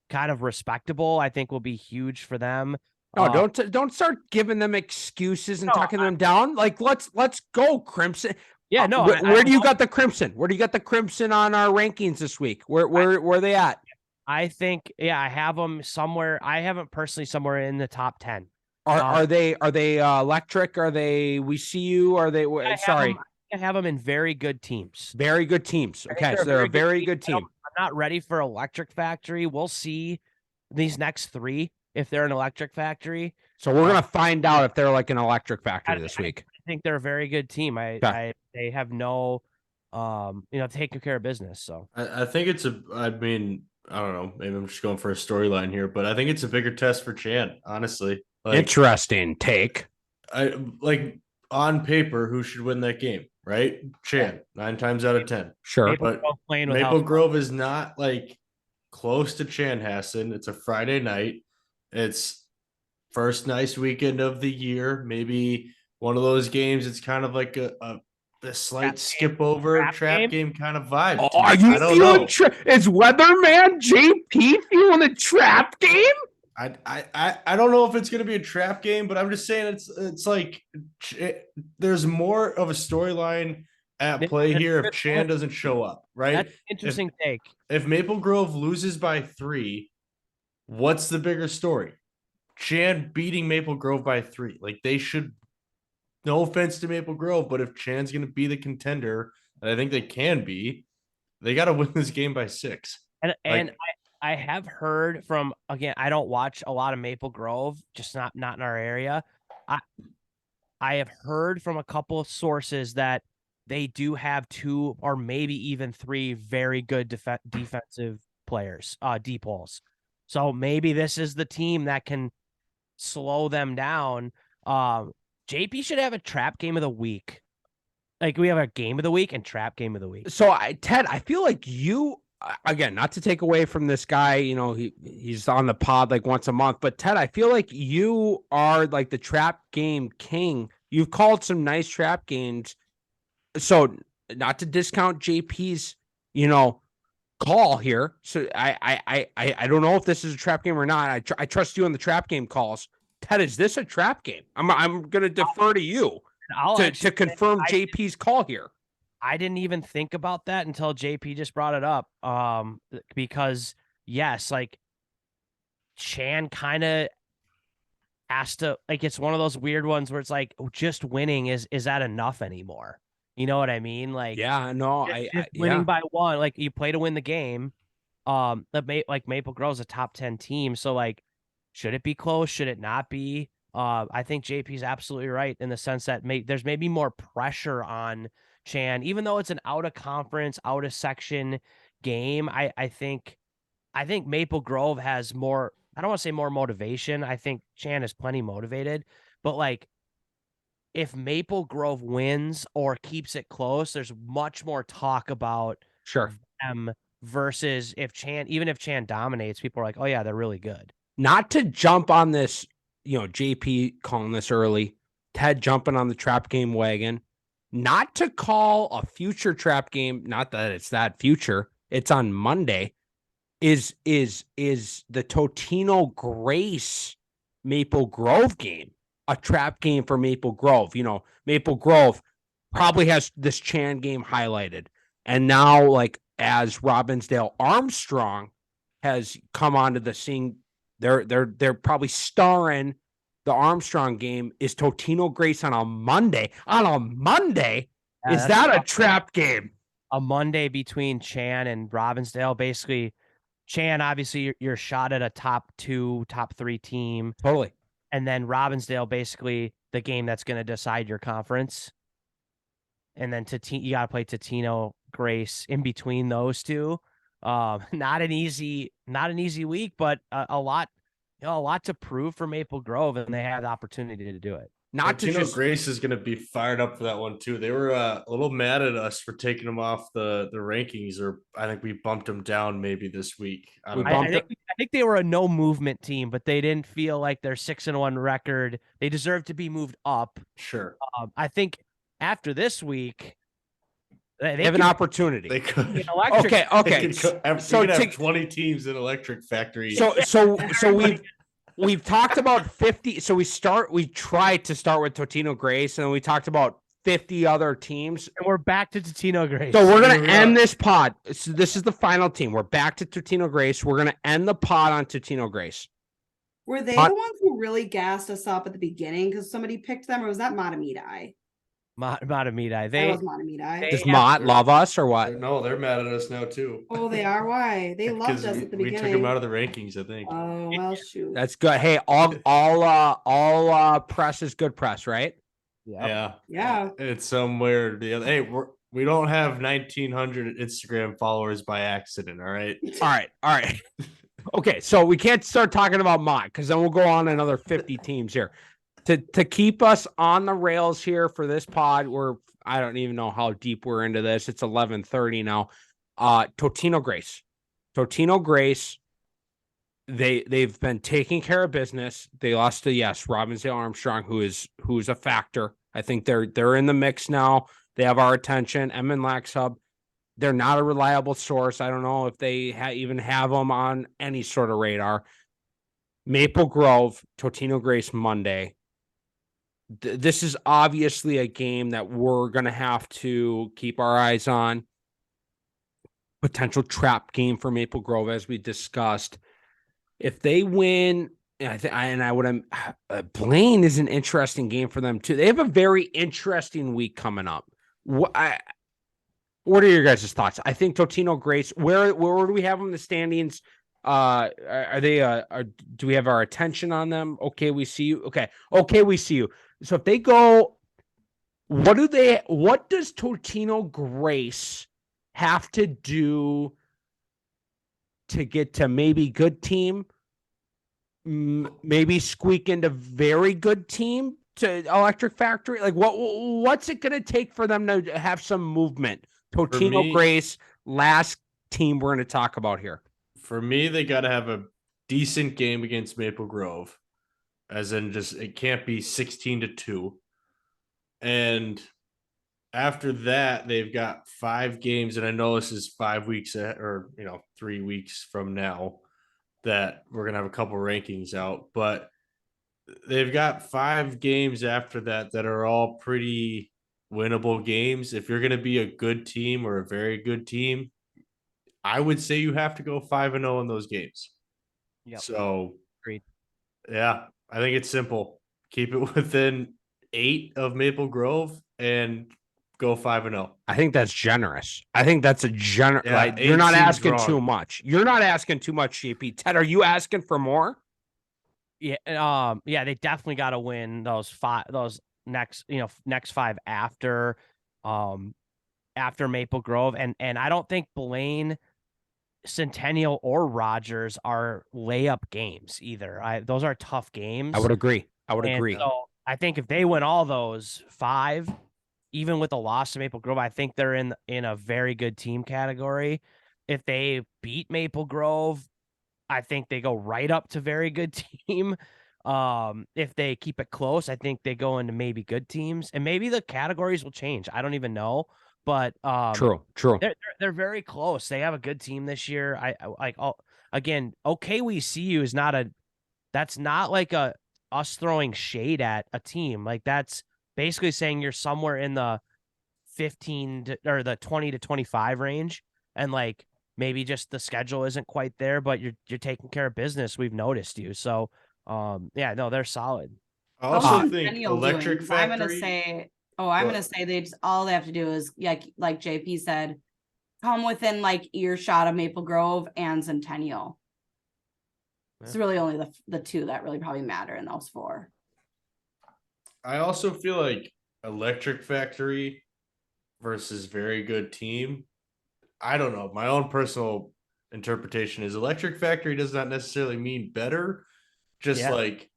kind of respectable, I think will be huge for them. No, don't start giving them excuses and tucking them down. Like, let's go, Crimson. Yeah, no. Where do you got the Crimson? Where do you got the Crimson on our rankings this week? Where are they at? I think, I have them somewhere. I haven't personally somewhere in the top 10. Are they electric? Are they we see you? Are they sorry? I have them in very good teams. Very good teams. Okay, so they're a very good team. I'm not ready for Electric Factory. We'll see these next 3 if they're an Electric Factory. So we're gonna find out if they're like an electric factory this week. I think they're a very good team. They have no taking care of business. So I think I mean, I don't know. Maybe I'm just going for a storyline here, but I think it's a bigger test for Chan, honestly. Interesting take. I like on paper, who should win that game, right? Chan, 9 times out of 10. Sure. But Maple Grove is not like close to Chanhassen. It's a Friday night. It's first nice weekend of the year. Maybe one of those games. It's kind of like a slight skip over trap game kind of vibe. Oh, are you feeling? Is Weatherman JP feeling a trap game? I don't know if it's going to be a trap game, but I'm just saying it's like there's more of a storyline at play here if Chan doesn't show up, right? That's an interesting take. If Maple Grove loses by 3, what's the bigger story? Chan beating Maple Grove by 3. Like they should. No offense to Maple Grove, but if Chan's going to be the contender, and I think they can be, they got to win this game by 6. And I have heard from, again, I don't watch a lot of Maple Grove, just not in our area. I have heard from a couple of sources that they do have 2 or maybe even 3 very good defensive players, deep holes. So maybe this is the team that can slow them down. JP should have a trap game of the week. Like we have a game of the week and trap game of the week. So Ted, I feel like you, again, not to take away from this guy, he's on the pod like once a month, but Ted, I feel like you are like the trap game king. You've called some nice trap games. So not to discount JP's, call here. So I don't know if this is a trap game or not. I trust you on the trap game calls. Ted, is this a trap game? I'm going to defer to you to confirm JP's call here. I didn't even think about that until JP just brought it up. Because yes, like Chan kind of has to, like, it's one of those weird ones where it's like just winning is that enough anymore? You know what I mean? Like, yeah, no, just winning by 1, like you play to win the game. Like Maple Grove's a top 10 team, so like, should it be close? Should it not be? I think JP's absolutely right in the sense that there's maybe more pressure on Chan, even though it's an out of conference, out of section game. I think Maple Grove has more. I don't want to say more motivation. I think Chan is plenty motivated, but like if Maple Grove wins or keeps it close, there's much more talk about them versus if Chan dominates, people are like, oh yeah, they're really good. Not to jump on this, JP calling this early, Ted jumping on the trap game wagon, not to call a future trap game, not that it's that future, it's on Monday, is the Totino Grace Maple Grove game a trap game for Maple Grove? Maple Grove probably has this Chan game highlighted. And now, like, as Robbinsdale Armstrong has come onto the scene, they're probably starring the Armstrong game. Is Totino Grace on a Monday? On a Monday? Is that a trap game? A Monday between Chan and Robbinsdale. Basically, Chan, obviously, you're shot at a top 2, top 3 team. Totally. And then Robbinsdale, basically, the game that's going to decide your conference. And then you got to play Totino Grace in between those 2. Not an easy week, but a lot to prove for Maple Grove, and they have the opportunity to do it. Grace is going to be fired up for that one too. They were a little mad at us for taking them off the rankings, or I think we bumped them down maybe this week. I think they were a no movement team, but they didn't feel like their 6-1 record. They deserve to be moved up. Sure. I think after this week, they have an opportunity. They could. Okay. So have 20 teams in Electric Factory. So we've talked about 50. So we tried to start with Totino Grace, and we talked about 50 other teams. And we're back to Totino Grace. So we're going to end this pod. So this is the final team. We're back to Totino Grace. We're going to end the pod on Totino Grace. Were they the ones who really gassed us up at the beginning because somebody picked them, or was that Matamidi? Matamidi. That They was Montemita. they Does have- Mott love us or what? No, they're mad at us now too. Oh, they are. Why? They loved Because us at the we took beginning. them out of the rankings, I think. Oh well, shoot. That's good. Hey, all press is good press, right? Yep. Yeah. Yeah. It's somewhere the other. Hey, we don't have 1,900 Instagram followers by accident. All right. All right. Okay, so we can't start talking about Mott because then we'll go on another 50 teams here. To keep us on the rails here for this pod, I don't even know how deep we're into this. It's 11:30 now. Totino Grace. They've been taking care of business. They lost to Robbinsdale Armstrong, who's a factor. I think they're in the mix now. They have our attention. Edmund Laxhub. They're not a reliable source. I don't know if they even have them on any sort of radar. Maple Grove, Totino Grace Monday. This is obviously a game that we're going to have to keep our eyes on. Potential trap game for Maple Grove, as we discussed. If they win, Blaine is an interesting game for them too. They have a very interesting week coming up. What are your guys' thoughts? I think Totino Grace. Where do we have them in the standings? Are they? Do we have our attention on them? Okay, we see you. Okay, we see you. So if they go, what does Totino Grace have to do to get to maybe good team? Maybe squeak into very good team to Electric Factory. Like what's it going to take for them to have some movement? Totino Grace, last team we're going to talk about here. For me, they got to have a decent game against Maple Grove, as in just it can't be 16-2. And after that, they've got 5 games, and I know this is 5 weeks or 3 weeks from now that we're gonna have a couple rankings out, but they've got 5 games after that are all pretty winnable games. If you're going to be a good team or a very good team, I would say you have to go 5-0 in those games. Yep. So, agreed. Yeah, I think it's simple. Keep it within 8 of Maple Grove and go 5-0. I think that's generous. I think that's a generous. Yeah, like, you're 8 not seems asking wrong. too much. You're not asking too much, JP. Ted, are you asking for more? Yeah, they definitely got to win those next 5 after Maple Grove, and I don't think Blaine, Centennial, or Rogers are layup games either. Those are tough games. I would agree. So I think if they win all those 5, even with a loss to Maple Grove, I think they're in a very good team category. If they beat Maple Grove, I think they go right up to very good team. If they keep it close, I think they go into maybe good teams, and maybe the categories will change. I don't even know, but True. They're very close. They have a good team this year. I like. Again, okay, we see you is not that's not like us throwing shade at a team. Like, that's basically saying you're somewhere in the 15 or the 20 to 25 range, and like maybe just the schedule isn't quite there, but you're taking care of business. We've noticed you. So they're solid. I also think Centennial Electric doing? Factory. I'm gonna say they just all they have to do is like JP said, come within like earshot of Maple Grove and Centennial. It's really only the 2 that really probably matter in those 4. I also feel like Electric Factory versus very good team. I don't know. My own personal interpretation is Electric Factory does not necessarily mean better. Just like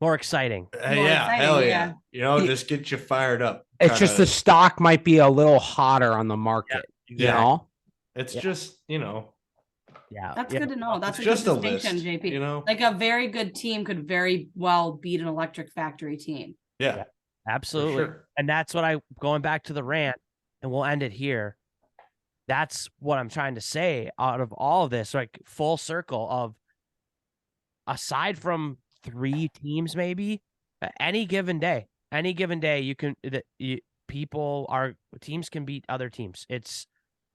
more exciting. Hell yeah. Just get you fired up. It's just the stock might be a little hotter on the market. Yeah, exactly. It's just, Yeah. That's good to know. That's it's a just good a list, distinction, JP. Like a very good team could very well beat an Electric Factory team. Yeah. Absolutely. Sure. And that's what going back to the rant, and we'll end it here. That's what I'm trying to say out of all of this, like full circle of, aside from 3 teams, maybe any given day, you can, teams can beat other teams. It's,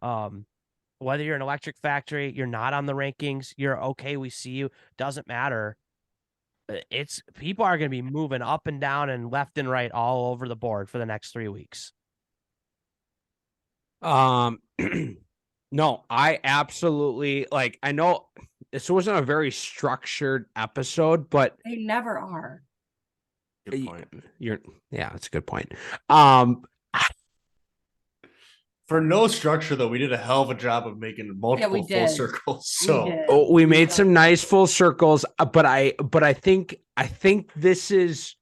whether you're an Electric Factory, you're not on the rankings, you're okay, we see you, doesn't matter. it's people are going to be moving up and down and left and right all over the board for the next 3 weeks. No, I absolutely like. I know this wasn't a very structured episode, but They never are. Good point. yeah, that's a good point. For no structure though, we did a hell of a job of making multiple full did. circles. We So did. We made did. some nice full circles, but I think this is.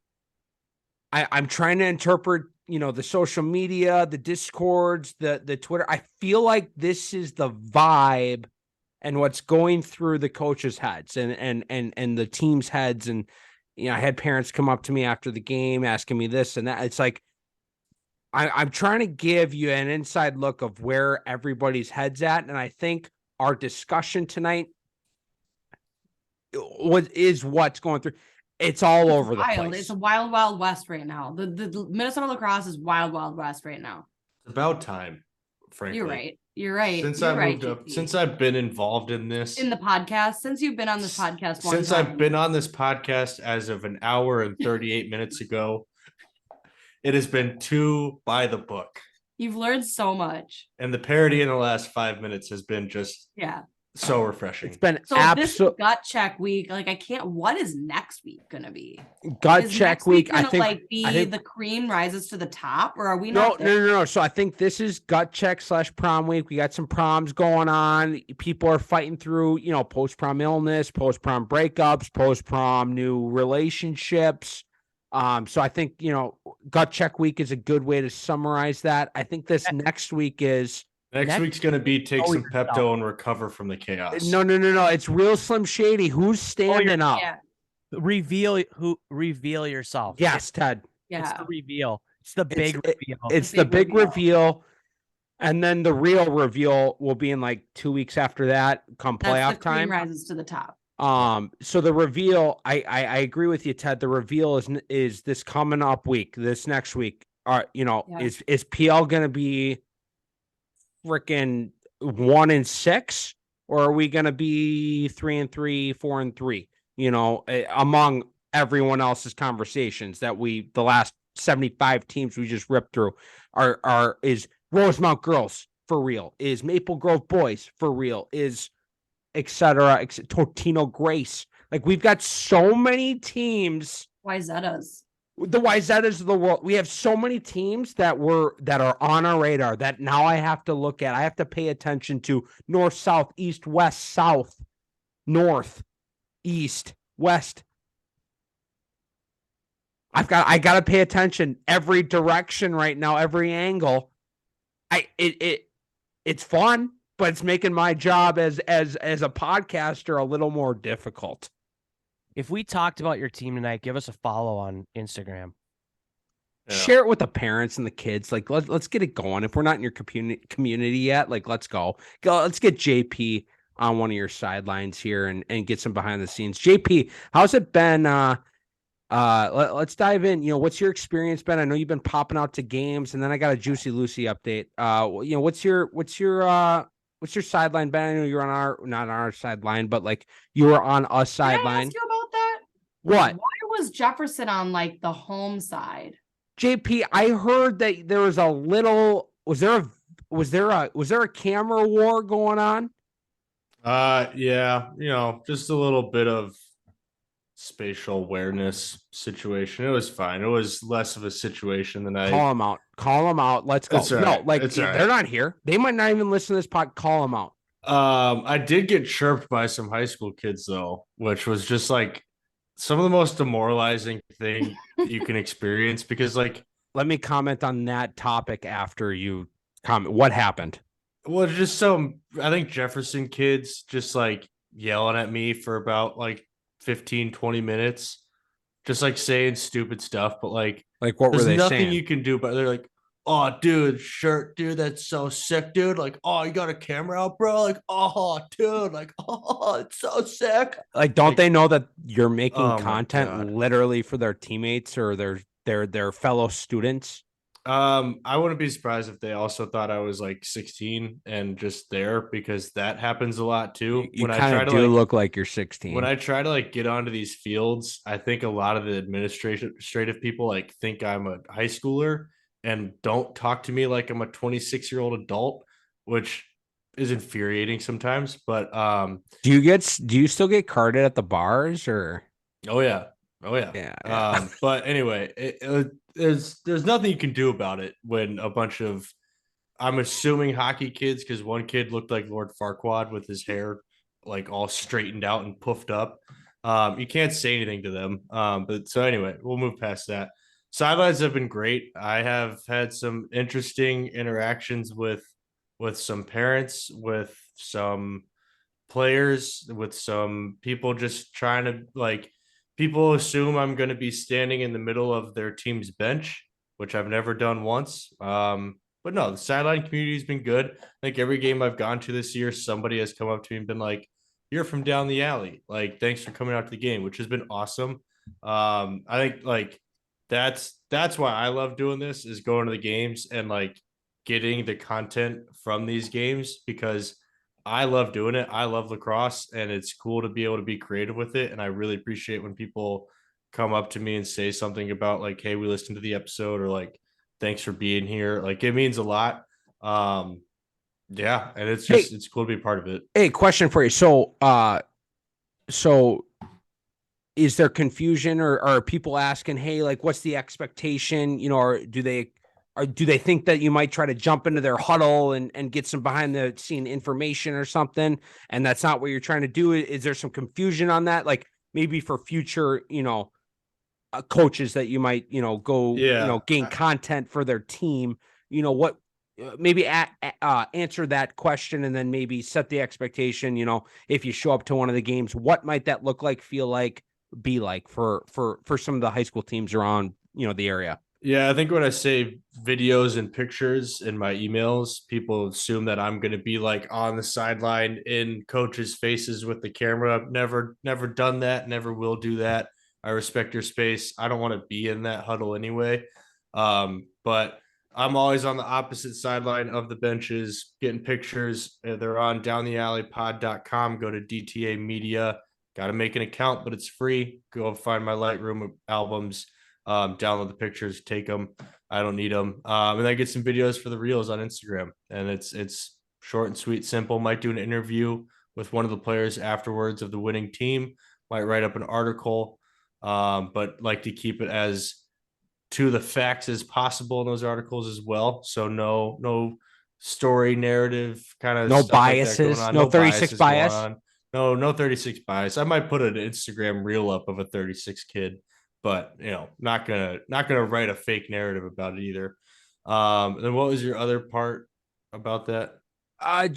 I'm trying to interpret, the social media, the Discords, the Twitter. I feel like this is the vibe and what's going through the coaches' heads and the team's heads. And, I had parents come up to me after the game asking me this and that. It's like, I'm trying to give you an inside look of where everybody's head's at. And I think our discussion tonight is what's going through. It's all over the Wild. place. It's a wild, wild west right now. The Minnesota lacrosse is wild, wild west right now. it's about time, frankly. You're right. Since You're I right, moved up, JP. since I've been involved in this, in the podcast, since you've been on this podcast, since I've been on this podcast as of an hour and 38 minutes ago, it has been too by the book. you've learned so much. And the parody in the last 5 minutes has been just Yeah. so refreshing. It's been So this absolute gut check week, like I can't. What is next week gonna be? gut Is check next week week. I gonna, think like be I think- the cream rises to the top, or are we no, not? no. So I think this is gut check / prom week. We got some proms going on. People are fighting through, post prom illness, post prom breakups, post prom new relationships. So I think, gut check week is a good way to summarize that. I think this next week is Next week's going to be take Oh, some yourself. Pepto and recover from the chaos. no. It's real Slim Shady. Who's standing up? Yeah. Reveal yourself. Yes, Ted. It's Yeah. the reveal. It's the big reveal. It's The the big big reveal. reveal. And then the real reveal will be in like 2 weeks after that, come That's playoff the cream time. rises to the top. So the reveal, I agree with you, Ted. The reveal is this coming up week, this next week. Yeah. Is PL gonna be freaking 1-6, or are we gonna be 3-3, 4-3? Among everyone else's conversations that the last 75 teams we just ripped through is Rosemount girls for real? Is Maple Grove boys for real? Is etc. Totino Grace. Like we've got so many teams. Wyzetta's. The Wyzettas of the world. We have so many teams that are on our radar that now I have to look at. I have to pay attention to north, south, east, west, south, north, east, west. I got to pay attention every direction right now, every angle. It's fun, but it's making my job as a podcaster a little more difficult. If we talked about your team tonight, give us a follow on Instagram. Yeah. Share it with the parents and the kids. Like let's get it going. If we're not in your community yet, like let's go. Let's get JP on one of your sidelines here and get some behind the scenes. JP, how's it been? Let's dive in. What's your experience been? I know you've been popping out to games, and then I got a Juicy Lucy update. What's your sideline been? I know you're on not on our sideline, but like you were on a Can I sideline. ask you about that? What? Why was Jefferson on like the home side? JP, I heard that there was a little. Was there a camera war going on? Yeah, just a little bit of spatial awareness situation. It was fine. It was less of a situation than I Call them out. Call them out. Let's go. It's all No, right. like It's all they're right. not here. They might not even listen to this pod. Call them out. I did get chirped by some high school kids though, which was just like some of the most demoralizing thing you can experience because like Let me comment on that topic after you comment. What happened? well just I think Jefferson kids just like yelling at me for about like 15-20 minutes, just like saying stupid stuff, but like Like what were there's they nothing saying? you can do, but they're like, oh dude, shirt, dude, that's so sick, dude. Like, oh, you got a camera out, bro. Like, oh dude, like, oh, it's so sick. Like, don't like- they know that you're making Oh my content God. literally for their teammates or their fellow students? I wouldn't be surprised if they also thought I was like 16 and just there, because that happens a lot too. You kind of do look like you're 16. When I try to like get onto these fields, I think a lot of the administrative people like think I'm a high schooler and don't talk to me like I'm a 26-year-old adult, which is infuriating sometimes. But do you still get carded at the bars or? oh yeah, oh yeah, Yeah. But anyway, there's nothing you can do about it when a bunch of, I'm assuming, hockey kids, because one kid looked like Lord Farquaad with his hair like all straightened out and puffed up. You can't say anything to them. But so anyway, we'll move past that. Sidelines have been great. I have had some interesting interactions with some parents, with some players, with some people just trying to like, people assume I'm going to be standing in the middle of their team's bench, which I've never done once. But no, the sideline community has been good. I think every game I've gone to this year, somebody has come up to me and been like, "You're from down the alley. Like, thanks for coming out to the game," which has been awesome. I think like that's why I love doing this, is going to the games and like getting the content from these games, because I love doing it. I love lacrosse, and it's cool to be able to be creative with it. And I really appreciate when people come up to me and say something about like, "Hey, we listened to the episode," or like, "Thanks for being here." Like, it means a lot. Yeah, and it's just it's cool to be part of it. Hey, question for you. So is there confusion, or are people asking, "Hey, like, what's the expectation?" Or do they think that you might try to jump into their huddle and get some behind the scene information or something, and that's not what you're trying to do? Is there some confusion on that? Like maybe for future, coaches that you might, go, gain content for their team, what, maybe answer that question, and then maybe set the expectation, if you show up to one of the games, what might that look like, feel like, be like for some of the high school teams around, the area? Yeah, I think when I say videos and pictures in my emails, people assume that I'm going to be like on the sideline in coaches' faces with the camera. I've never done that, never will do that. I respect your space. I don't want to be in that huddle anyway. But I'm always on the opposite sideline of the benches, getting pictures. They're on downthealleypod.com. Go to DTA Media. Got to make an account, but it's free. Go find my Lightroom albums. Download the pictures, take them. I don't need them. And then get some videos for the reels on Instagram. And it's short and sweet, simple. Might do an interview with one of the players afterwards of the winning team. Might write up an article, but like to keep it as to the facts as possible in those articles as well. So no story narrative kind of no biases, like no 36 bias. No 36 bias. I might put an Instagram reel up of a 36 kid, but not gonna write a fake narrative about it either. Then what was your other part about that? If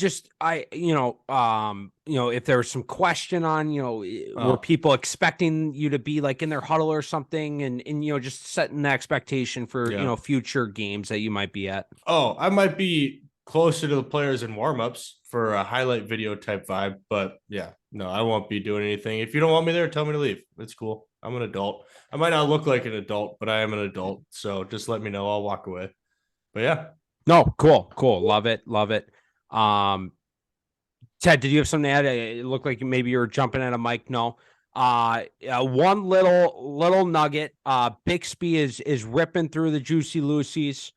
there was some question on, were people expecting you to be like in their huddle or something, and just setting the expectation for, future games that you might be at. Oh, I might be closer to the players in warmups for a highlight video type vibe, but yeah, no, I won't be doing anything. If you don't want me there, tell me to leave. It's cool. I'm an adult. I might not look like an adult, but I am an adult. So just let me know. I'll walk away. But yeah. No, cool. Love it. Ted, did you have something to add? It looked like maybe you were jumping at a mic. No. One little nugget. Bixby is ripping through the Juicy Lucy's.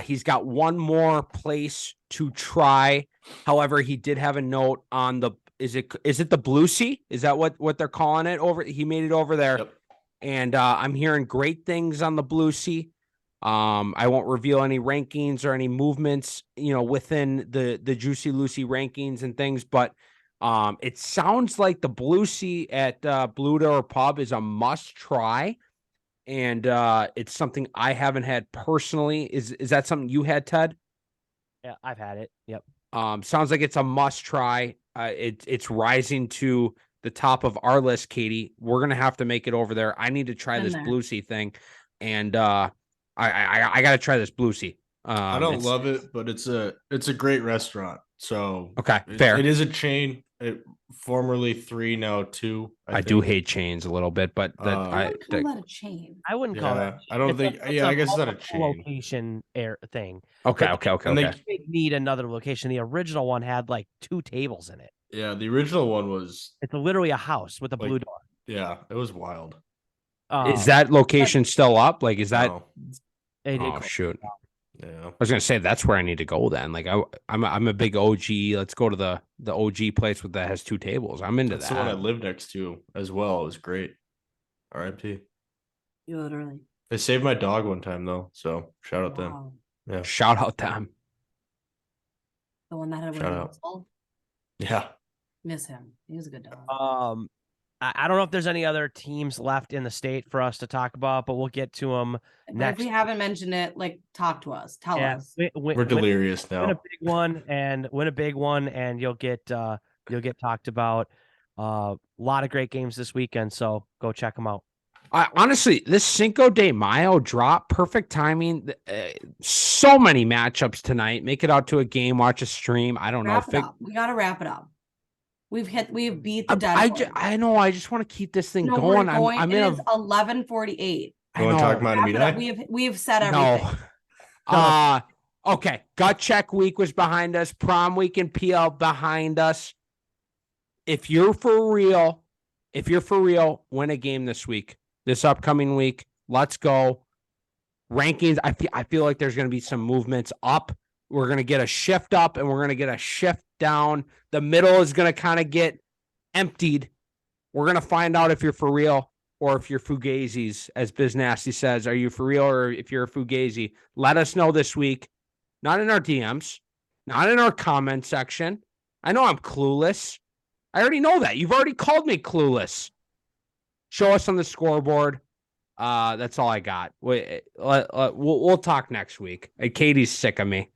He's got one more place to try. However, he did have a note on the, is it the Blue Sea? Is that what they're calling it over? He made it over there. Yep. And I'm hearing great things on the Blue Sea. I won't reveal any rankings or any movements, within the Juicy Lucy rankings and things, but it sounds like the Blue Sea at Blue Door Pub is a must try. And it's something I haven't had personally. Is that something you had, Ted? Yeah, I've had it. Yep. Sounds like it's a must try. It's rising to the top of our list, Katie. We're gonna have to make it over there. I need to try this Blue Sea thing, and I got to try this Blue Sea. I don't love it, but it's a great restaurant. So okay, fair. It is a chain. Formerly 3, now 2. I do think. hate chains a little bit, but that I I wouldn't call that a chain. I wouldn't call Yeah, that. I don't It's think. it's Yeah, I guess it's not a multiple chain. location thing. okay, Like, okay. And they, They need another location. The original one had like 2 tables in it. yeah, the original one was, It's literally a house with a blue Like, door. yeah, it was wild. Is that location still up? Like, is that? No, They did Oh close shoot! yeah, I was gonna say that's where I need to go then. Like I'm a big OG. Let's go to the OG place that has 2 tables. I'm into that's the one I that. lived next to as well. It was great. R.I.P. You literally. They saved my dog one time though, so shout out them. Wow. Yeah, Shout out them. The one that had a Shout winning out. whistle. yeah. Miss him. He was a good dog. I don't know if there's any other teams left in the state for us to talk about, but we'll get to them But if next. we haven't mentioned it, like talk to us. Tell us. We're delirious Win a now. big one and you'll get talked about. A lot of great games this weekend, so go check them out. Honestly, this Cinco de Mayo drop, perfect timing. So many matchups tonight. Make it out to a game, watch a stream. I don't know. Wrap it up. We gotta wrap it up. We've beat the I deadline. know. I just want to keep this thing No, going. we're going. I'm It in is a. 11:48. I You want to know. talk about Wrap it up. me? We've said everything. No. Okay. Gut check week was behind us. Prom week and PL behind us. If you're for real, win a game this week, this upcoming week. Let's go. Rankings. I feel like there's going to be some movements up. We're going to get a shift up and we're going to get a shift down. The middle is going to kind of get emptied. We're going to find out if you're for real or if you're fugazis, as Biz Nasty says. Are you for real or if you're a fugazi? Let us know this week. Not in our DMs, not in our comment section. I know I'm clueless. I already know that. You've already called me clueless. Show us on the scoreboard. That's all I got. We'll talk next week. Katie's sick of me.